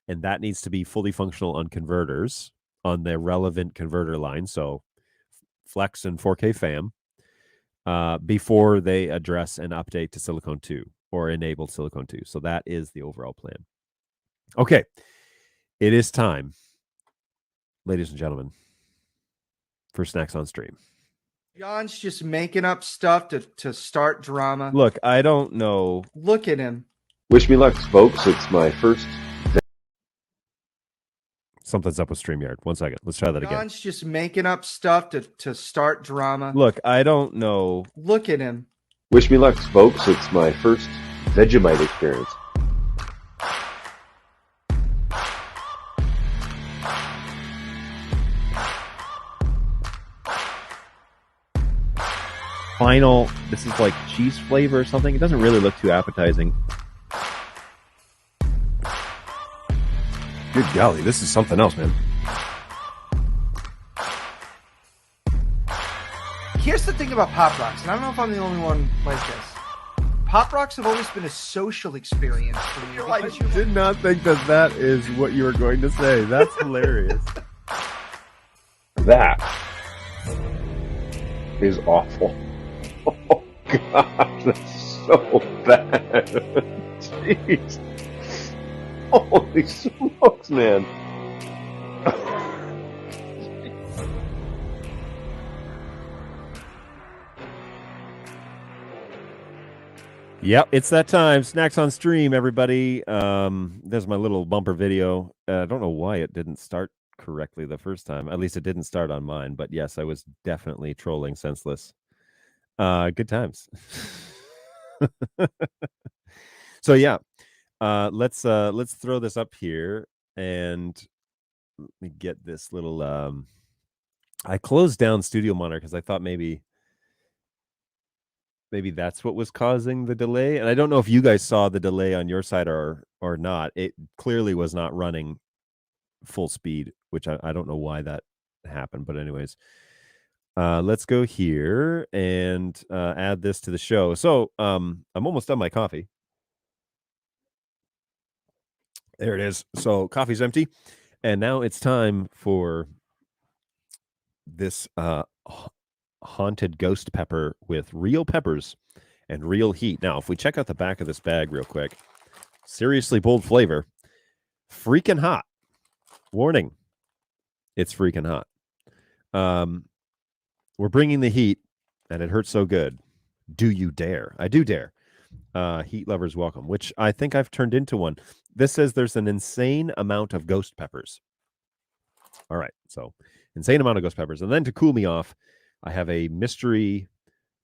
and that needs to be fully functional on converters on the relevant converter line. So Flex and 4K FAM before they address an update to Silicon 2 or enable Silicon 2. So that is the overall plan. Okay, it is time, ladies and gentlemen, for Snacks on Stream. John's just making up stuff to start drama. Look, I don't know. Look at him. Wish me luck, folks. It's my first. Something's up with StreamYard. 1 second. Let's try that again. John's just making up stuff to start drama. Look, I don't know. Look at him. Wish me luck, folks. It's my first Vegemite experience. Final, this is like cheese flavor or something. It doesn't really look too appetizing. Good golly, this is something else, man. Here's the thing about Pop Rocks, and I don't know if I'm the only one like this. Pop Rocks have always been a social experience for me. I did not think that is what you were going to say. That's hilarious. That is awful. Oh, God, that's so bad. Jeez. Holy smokes, man. Yep, it's that time. Snacks on stream, everybody. There's my little bumper video. I don't know why it didn't start correctly the first time. At least it didn't start on mine. But yes, I was definitely trolling senseless. Good times. So yeah, let's throw this up here and let me get this little. I closed down Studio Monitor because I thought maybe that's what was causing the delay. And I don't know if you guys saw the delay on your side or not. It clearly was not running full speed, which I don't know why that happened. But anyways, let's go here and add this to the show. So I'm almost done my coffee. There it is. So coffee's empty. And now it's time for this haunted ghost pepper with real peppers and real heat. Now, if we check out the back of this bag real quick, seriously bold flavor, freaking hot. Warning, it's freaking hot. We're bringing the heat, and it hurts so good. Do you dare? I do dare. Heat lovers welcome, which I think I've turned into one. This says there's an insane amount of ghost peppers. All right, so insane amount of ghost peppers. And then to cool me off, I have a mystery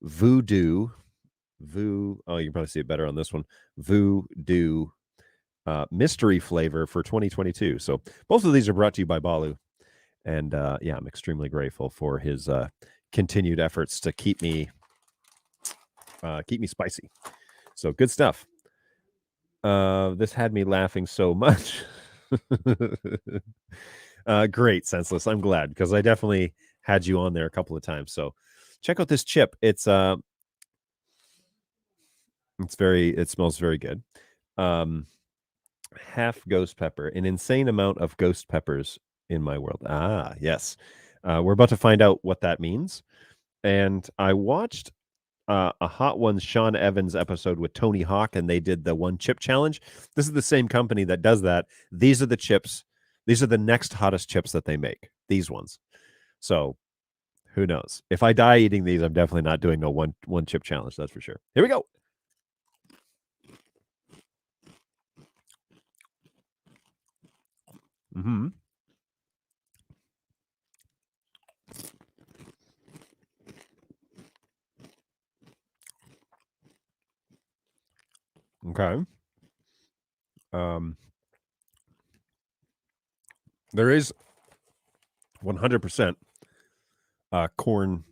voodoo. Oh, you can probably see it better on this one. Voodoo mystery flavor for 2022. So both of these are brought to you by Balu. And yeah, I'm extremely grateful for his continued efforts to keep me spicy. So good stuff. This had me laughing so much. Great, Senseless. I'm glad because I definitely had you on there a couple of times. So check out this chip. It smells very good. Half ghost pepper, an insane amount of ghost peppers in my world. Ah, yes. We're about to find out what that means. And I watched a Hot Ones Sean Evans episode with Tony Hawk, and they did the one chip challenge. This is the same company that does that. These are the chips. These are the next hottest chips that they make. These ones. So who knows? If I die eating these, I'm definitely not doing no one chip challenge. That's for sure. Here we go. Mm-hmm. Okay. There is 100% corn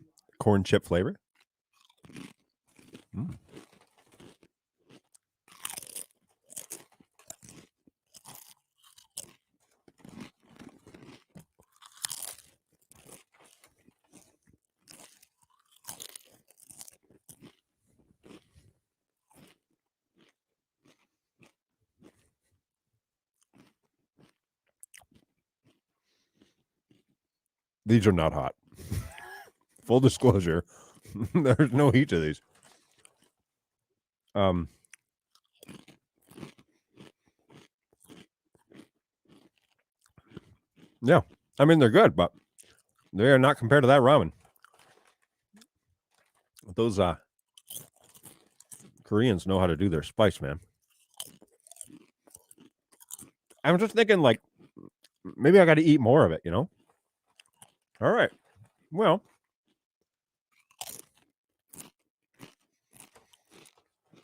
chip flavor. Mm. These are not hot. Full disclosure, there's no heat to these. Yeah, I mean they're good, but they are not compared to that ramen. Those Koreans know how to do their spice, man. I'm just thinking, like, maybe I got to eat more of it, you know? All right. Well,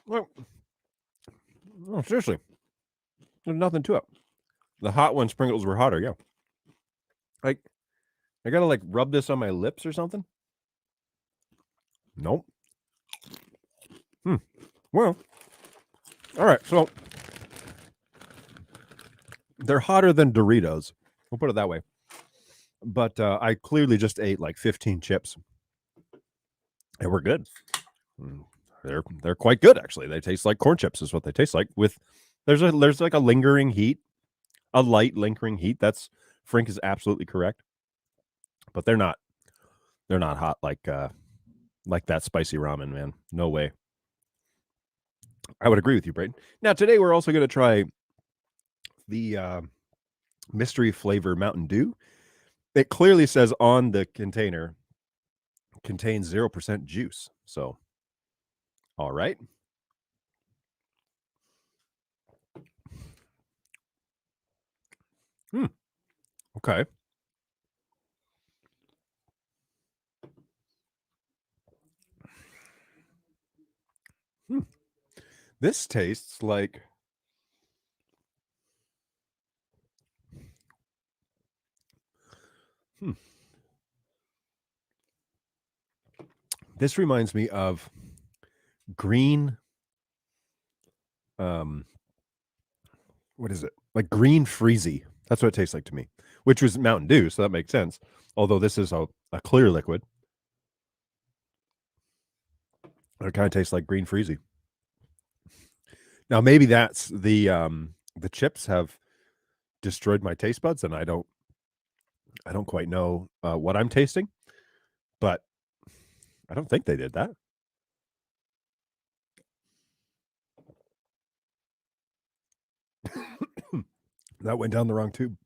no, seriously, there's nothing to it. The hot one sprinkles were hotter, yeah. Like, I gotta like rub this on my lips or something. Nope. Well, all right. So they're hotter than Doritos. We'll put it that way. But I clearly just ate like 15 chips, and we're good. they're quite good actually. They taste like corn chips is what they taste like. With there's like a lingering heat, a light lingering heat. That's Frank is absolutely correct. But they're not hot like that spicy ramen, man. No way. I would agree with you, Brayden. Now today we're also going to try the mystery flavor Mountain Dew. It clearly says on the container contains 0% juice. So, all right. Okay. This tastes like This reminds me of green what is it? Like green freezy. That's what it tastes like to me. Which was Mountain Dew, so that makes sense. Although this is a clear liquid. It kind of tastes like green freezy. Now maybe that's the chips have destroyed my taste buds and I don't quite know what I'm tasting, but I don't think they did that. That went down the wrong tube.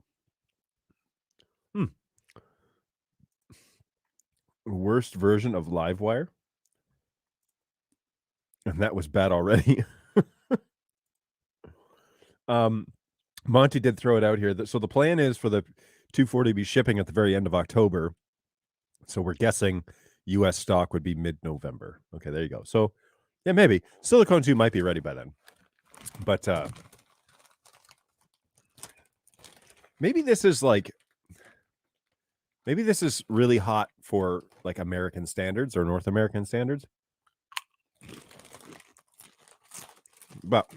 Worst version of Livewire. And that was bad already. Monty did throw it out here. So the plan is for the 240 to be shipping at the very end of October. So we're guessing U.S. stock would be mid-November. Okay, there you go. So, yeah, maybe. Silicone 2 might be ready by then. But maybe this is really hot for like American standards or North American standards. But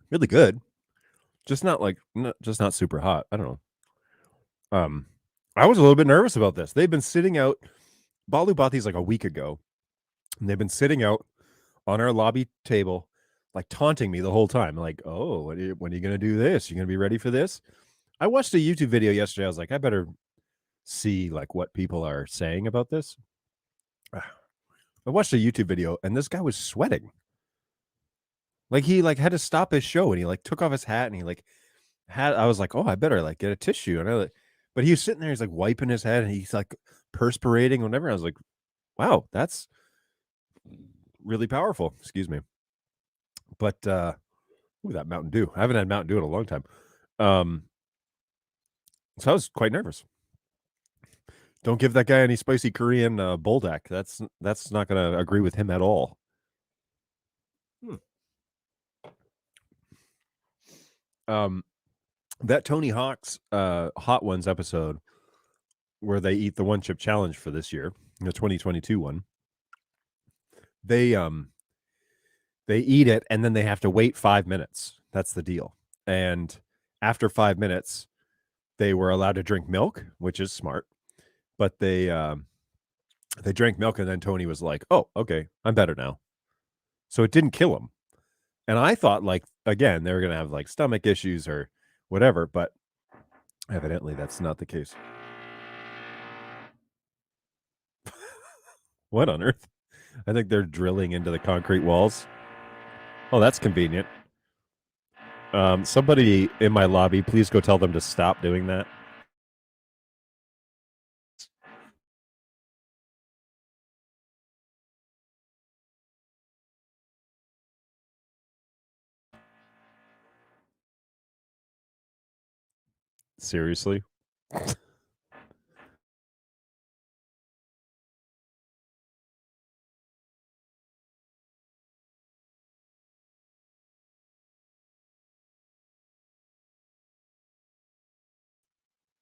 really good. Just not super hot. I don't know. I was a little bit nervous about this. They've been sitting out. Balu bought these like a week ago, and they've been sitting out on our lobby table, like taunting me the whole time. Like, oh, when are you going to do this? You're going to be ready for this? I watched a YouTube video yesterday. I was like, I better see like what people are saying about this. I watched a YouTube video, and this guy was sweating. Like he like had to stop his show, and he like took off his hat, and he like I was like, oh, I better like get a tissue, and but he was sitting there, he's like wiping his head, and he's like perspirating, whatever. I was like, wow, that's really powerful. Excuse me. But that Mountain Dew. I haven't had Mountain Dew in a long time. So I was quite nervous. Don't give that guy any spicy Korean buldak. That's not going to agree with him at all. That Tony Hawk's Hot Ones episode where they eat the one chip challenge for this year, the 2022 one. They eat it and then they have to wait 5 minutes. That's the deal. And after 5 minutes, they were allowed to drink milk, which is smart. But they drank milk, and then Tony was like, "Oh, okay, I'm better now." So it didn't kill him. And I thought, like, again, they were gonna have like stomach issues or whatever, but evidently that's not the case. What on earth? I think they're drilling into the concrete walls. Oh, that's convenient. Somebody in my lobby, please go tell them to stop doing that. Seriously?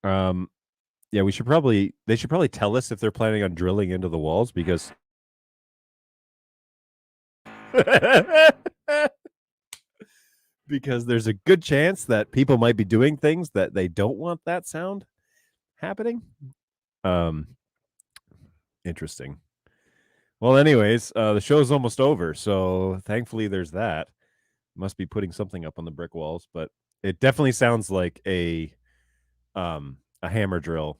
Yeah, they should probably tell us if they're planning on drilling into the walls, because because there's a good chance that people might be doing things that they don't want that sound happening. Interesting. Well, anyways, the show's almost over, so thankfully there's that. Must be putting something up on the brick walls, but it definitely sounds like a hammer drill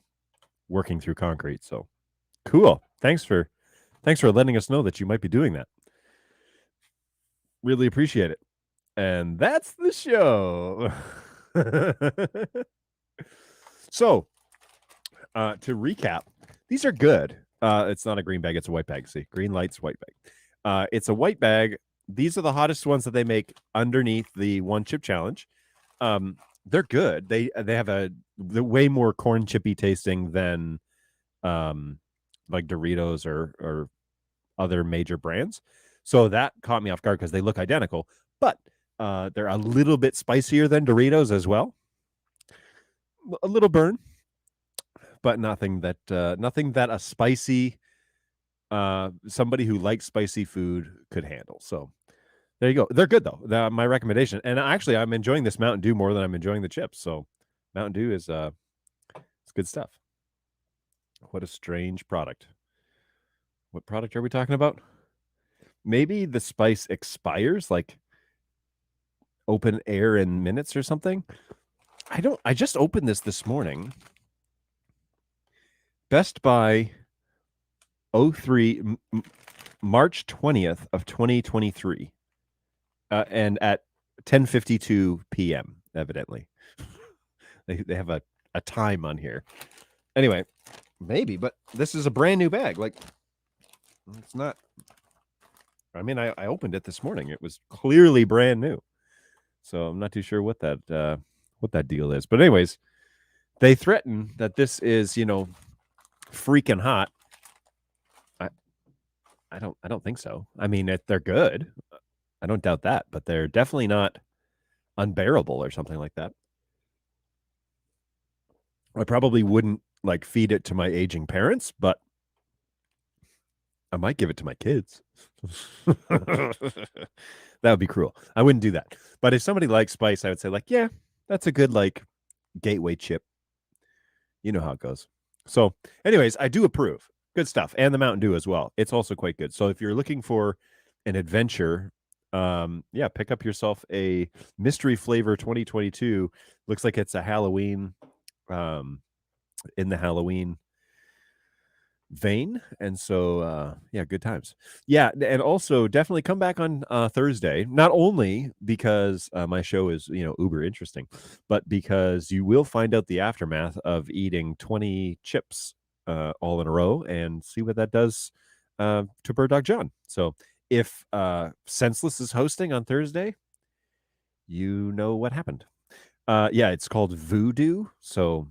working through concrete. So cool. Thanks for letting us know that you might be doing that. Really appreciate it. And that's the show. So, to recap, these are good. It's not a green bag, it's a white bag. See, green lights, white bag. It's a white bag. These are the hottest ones that they make underneath the one chip challenge. They're good. They have the way more corn chippy tasting than like Doritos or other major brands. So that caught me off guard because they look identical, but they're a little bit spicier than Doritos as well. A little burn, but nothing that a spicy somebody who likes spicy food could handle. So there you go. They're good though. My recommendation. And actually, I'm enjoying this Mountain Dew more than I'm enjoying the chips. So Mountain Dew is it's good stuff. What a strange product. What product are we talking about? Maybe the spice expires like open air in minutes or something. I just opened this morning. Best Buy 03 March 20th of 2023. And at 10:52 p.m. evidently. they have a time on here. Anyway, maybe, but this is a brand new bag. Like, it's not. I mean, I opened it this morning. It was clearly brand new. So I'm not too sure what that deal is. But anyways, they threaten that this is, freaking hot. I don't think so. I mean, they're good. I don't doubt that, but they're definitely not unbearable or something like that. I probably wouldn't like feed it to my aging parents, but I might give it to my kids. That would be cruel. I wouldn't do that. But if somebody likes spice, I would say like, yeah, that's a good like gateway chip. You know how it goes. So anyways, I do approve. Good stuff. And the Mountain Dew as well. It's also quite good. So if you're looking for an adventure, pick up yourself a mystery flavor 2022. Looks like it's a Halloween, in the Halloween vein. And so, good times. Yeah. And also definitely come back on Thursday, not only because my show is, uber interesting, but because you will find out the aftermath of eating 20 chips all in a row and see what that does to BirdDogJon. So if Senseless is hosting on Thursday, you know what happened. It's called Voodoo. So,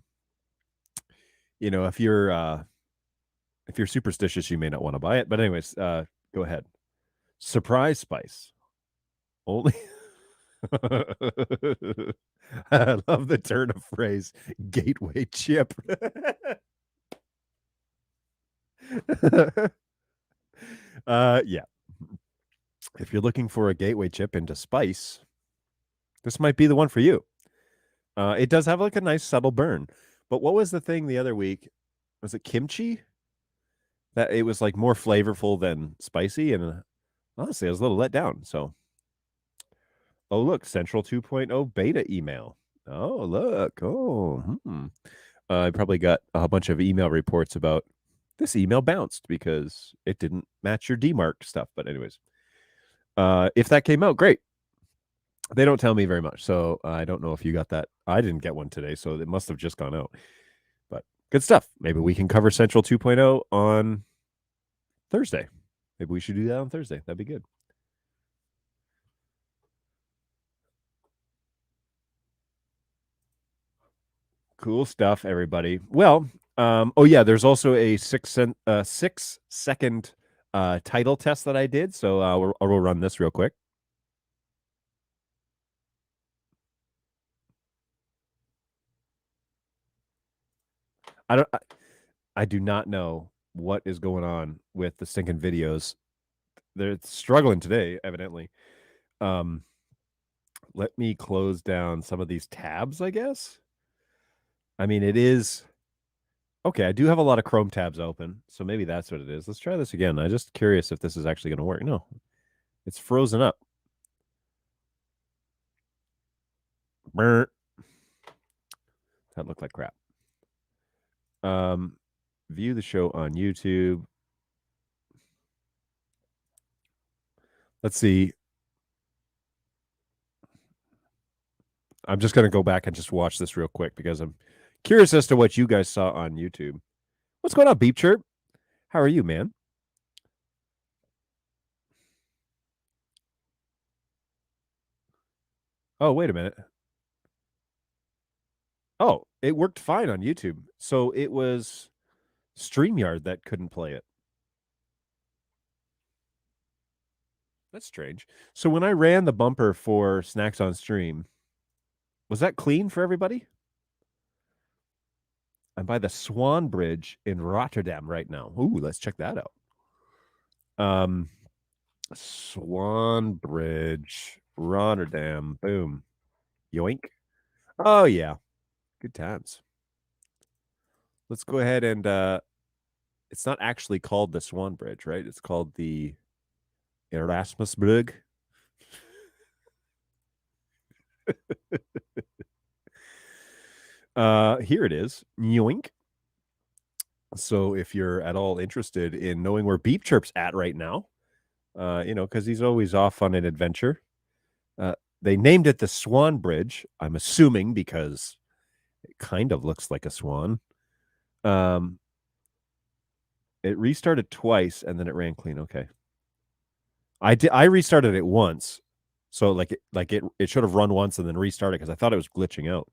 if you're superstitious, you may not want to buy it. But anyways, go ahead. Surprise spice. Only. I love the turn of phrase. Gateway chip. Yeah. If you're looking for a gateway chip into spice, this might be the one for you. It does have like a nice subtle burn. But what was the thing the other week? Was it kimchi? That it was like more flavorful than spicy, and honestly, I was a little let down. So, oh look, Central 2.0 beta email. Oh look, I probably got a bunch of email reports about this email bounced because it didn't match your DMARC stuff. But anyways, if that came out, great. They don't tell me very much, so I don't know if you got that. I didn't get one today, so it must have just gone out. But good stuff. Maybe we can cover Central 2.0 on Thursday. Maybe we should do that on Thursday. That'd be good. Cool stuff, everybody. Well, there's also a 6-second title test that I did. So we'll run this real quick. I do not know what is going on with the stinking videos. They're struggling today, evidently. Let me close down some of these tabs, I guess. I mean, it is Okay, I do have a lot of Chrome tabs open, so maybe that's what it is. Let's try this again. I'm just curious if this is actually going to work. No, it's frozen up. Brr. That looked like crap. View the show on YouTube. Let's see. I'm just going to go back and just watch this real quick because I'm curious as to what you guys saw on YouTube. What's going on, Beep Chirp? How are you, man? Oh, wait a minute. Oh, it worked fine on YouTube. So it was StreamYard that couldn't play it. That's strange. So when I ran the bumper for Snacks on Stream, was that clean for everybody? I'm by the Swan Bridge in Rotterdam right now. Ooh, let's check that out. Swan Bridge, Rotterdam. Boom. Yoink. Oh, yeah. Good times. Let's go ahead and it's not actually called the Swan Bridge, right? It's called the Erasmusbrug. Here it is. Yoink. So if you're at all interested in knowing where Beep Chirp's at right now, because he's always off on an adventure. They named it the Swan Bridge, I'm assuming because it kind of looks like a swan. It restarted twice and then it ran clean. Okay. I restarted it once. So it should have run once and then restarted because I thought it was glitching out.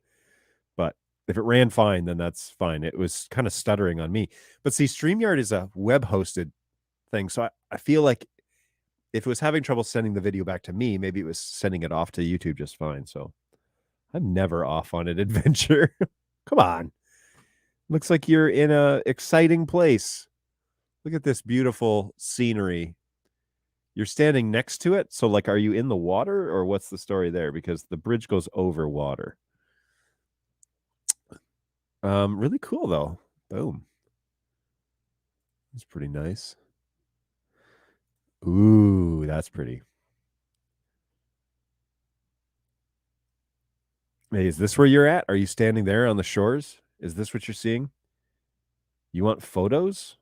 But if it ran fine, then that's fine. It was kind of stuttering on me. But see, StreamYard is a web hosted thing. So I feel like if it was having trouble sending the video back to me, maybe it was sending it off to YouTube just fine. So I'm never off on an adventure. Come on. Looks like you're in a exciting place. Look at this beautiful scenery. You're standing next to it. So like, are you in the water or what's the story there? Because the bridge goes over water. Really cool though. Boom. That's pretty nice. Ooh, that's pretty. Hey, is this where you're at? Are you standing there on the shores? Is this what you're seeing? You want photos?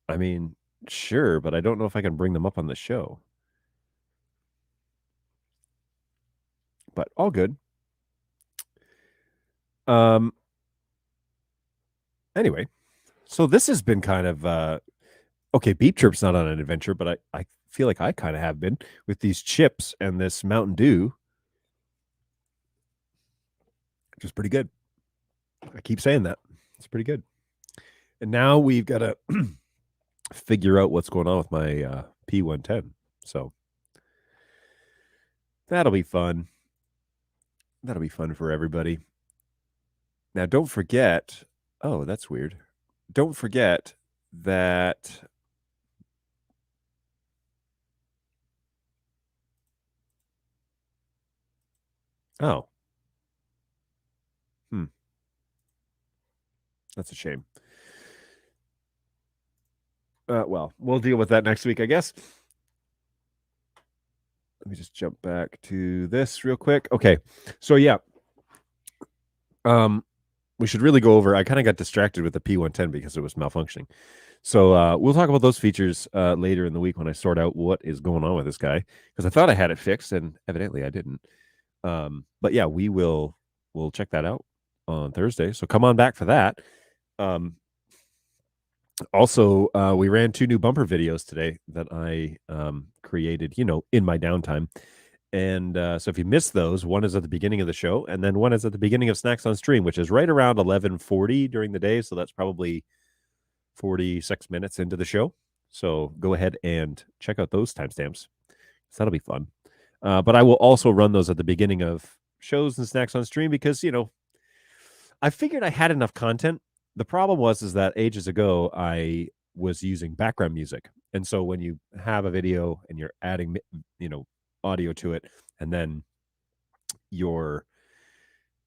I mean, sure, but I don't know if I can bring them up on the show. But all good. Anyway, so this has been kind of okay, Beep Chirp's not on an adventure, but I feel like I kind of have been with these chips and this Mountain Dew. Which is pretty good. I keep saying that. It's pretty good. And now we've got to figure out what's going on with my P110. So that'll be fun. That'll be fun for everybody. Now, don't forget. Oh, that's weird. Don't forget that. Oh. That's a shame. Well, we'll deal with that next week, I guess. Let me just jump back to this real quick. Okay. So yeah. We should really go over. I kind of got distracted with the P110 because it was malfunctioning. So we'll talk about those features later in the week when I sort out what is going on with this guy, because I thought I had it fixed and evidently I didn't. But yeah, we'll check that out on Thursday. So come on back for that. Also, we ran 2 new bumper videos today that I created, in my downtime. And so if you missed those, one is at the beginning of the show, and then one is at the beginning of Snacks on Stream, which is right around 11:40 during the day. So that's probably 46 minutes into the show. So go ahead and check out those timestamps. So that'll be fun. But I will also run those at the beginning of shows and Snacks on Stream because, I figured I had enough content. The problem was that ages ago, I was using background music. And so when you have a video and you're adding, audio to it, and then you're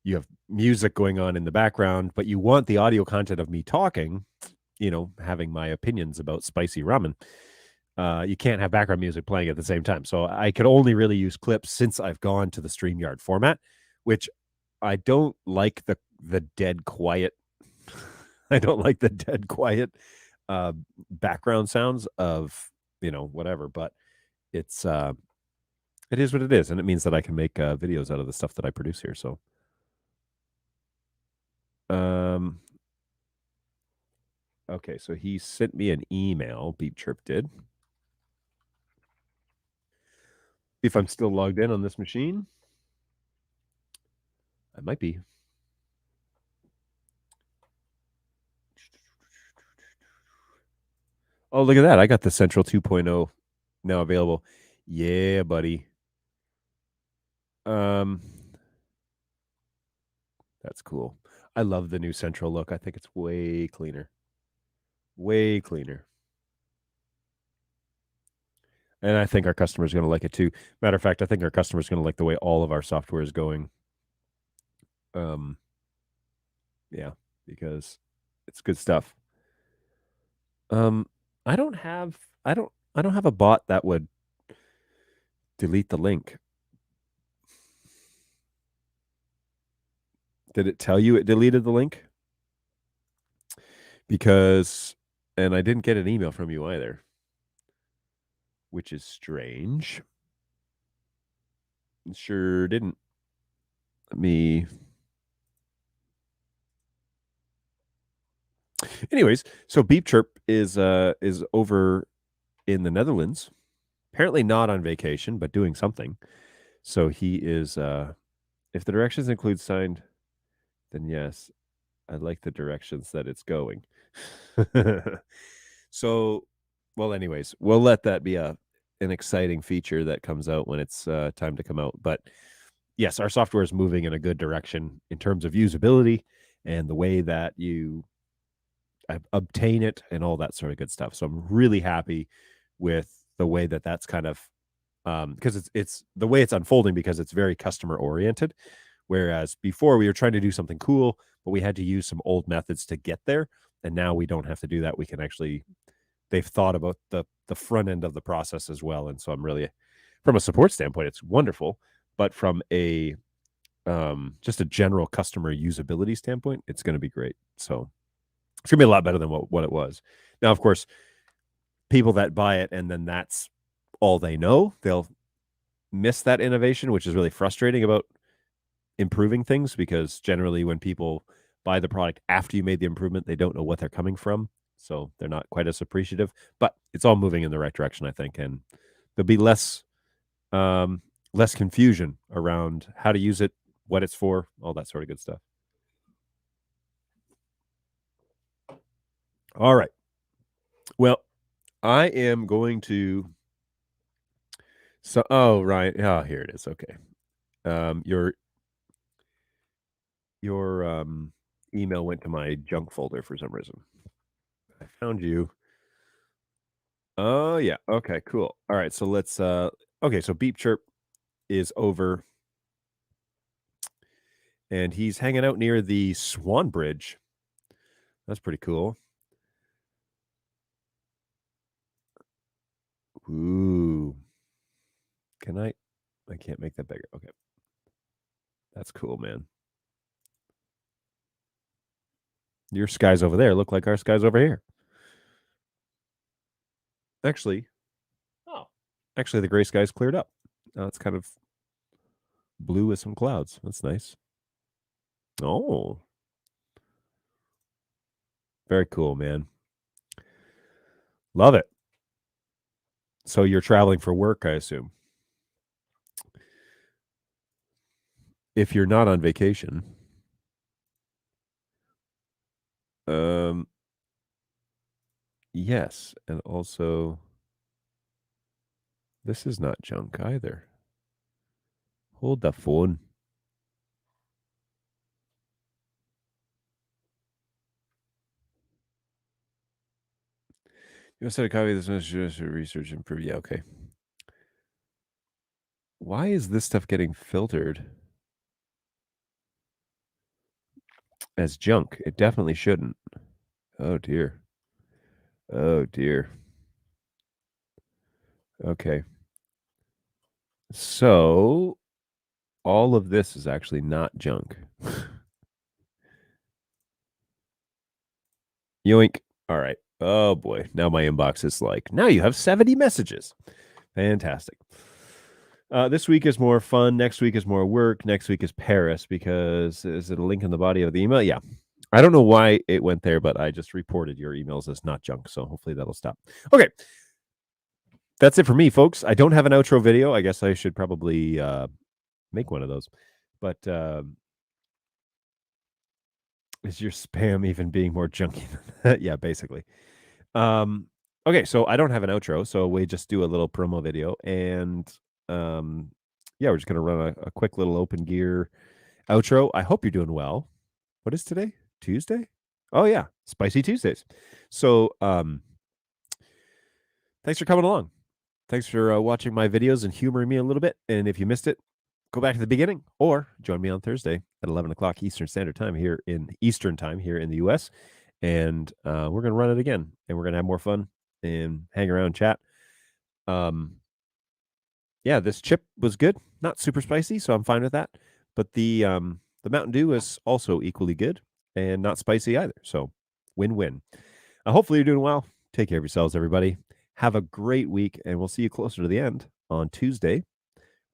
you have music going on in the background, but you want the audio content of me talking, having my opinions about spicy ramen. You can't have background music playing at the same time. So I could only really use clips since I've gone to the StreamYard format, which I don't like the dead quiet. I don't like the dead quiet background sounds of, whatever, but it's it is what it is, and it means that I can make videos out of the stuff that I produce here. So okay, so he sent me an email, Beep Chirp did. If I'm still logged in on this machine. I might be. Oh, look at that. I got the Central 2.0 now available. Yeah, buddy. That's cool. I love the new Central look. I think it's way cleaner. Way cleaner. And I think our customers are going to like it too. Matter of fact, I think our customers are going to like the way all of our software is going. Yeah, because it's good stuff. I don't have a bot that would delete the link. Did it tell you it deleted the link? And I didn't get an email from you either, which is strange. Sure didn't. Let me. Anyways, so Beep Chirp is over in the Netherlands. Apparently not on vacation, but doing something. So he is. If the directions include signed, then yes, I like the directions that it's going. So, well, anyways, we'll let that be an exciting feature that comes out when it's time to come out. But yes, our software is moving in a good direction in terms of usability and the way that you obtain it and all that sort of good stuff. So I'm really happy with the way that that's kind of because it's the way it's unfolding, because it's very customer oriented. Whereas before we were trying to do something cool, but we had to use some old methods to get there. And now we don't have to do that. We can actually, they've thought about the front end of the process as well. And so I'm really, from a support standpoint, it's wonderful. But from a just a general customer usability standpoint, it's going to be great. So it's going to be a lot better than what it was. Now, of course, people that buy it and then that's all they know, they'll miss that innovation, which is really frustrating about improving things, because generally when people buy the product after you made the improvement, they don't know what they're coming from. So they're not quite as appreciative, but it's all moving in the right direction, I think. And there'll be less confusion around how to use it, what it's for, all that sort of good stuff. All right. Well, I am going to. So, oh, right. Oh, here it is. Okay. Your email went to my junk folder for some reason. I found you. Oh, yeah. Okay, cool. All right. So let's, okay. So Beep Chirp is over and he's hanging out near the Swan Bridge. That's pretty cool. Ooh. I can't make that bigger. Okay. That's cool, man. Your skies over there look like our skies over here. Actually, the gray skies cleared up. Now it's kind of blue with some clouds. That's nice. Oh. Very cool, man. Love it. So you're traveling for work, I assume. If you're not on vacation, yes, and also this is not junk either. Hold the phone. You want to set a copy of this message to research and prove? Yeah, okay. Why is this stuff getting filtered? as junk. It definitely shouldn't. Oh dear. Oh dear. Okay. So all of this is actually not junk. Yoink. All right. Oh boy. Now my inbox is like, now you have 70 messages. Fantastic. This week is more fun. Next week is more work. Next week is Paris because is it a link in the body of the email? Yeah. I don't know why it went there, but I just reported your emails as not junk. So hopefully that'll stop. Okay. That's it for me, folks. I don't have an outro video. I guess I should probably make one of those. But is your spam even being more junky than that? Yeah, basically. Okay, so I don't have an outro, so we just do a little promo video, and yeah, we're just gonna run a quick little open gear outro. I hope you're doing well. What is today? Tuesday? Oh yeah, Spicy Tuesdays. So thanks for coming along. Thanks for watching my videos and humoring me a little bit. And if you missed it, go back to the beginning or join me on Thursday at 11 o'clock Eastern Standard Time here in the US. And we're going to run it again, and we're going to have more fun and hang around and chat. Yeah, this chip was good. Not super spicy, so I'm fine with that. But the Mountain Dew is also equally good and not spicy either. So win-win. Hopefully you're doing well. Take care of yourselves, everybody. Have a great week, and we'll see you closer to the end on Tuesday.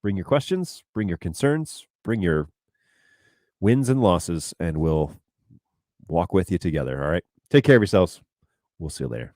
Bring your questions, bring your concerns, bring your wins and losses, and we'll walk with you together. All right. Take care of yourselves. We'll see you later.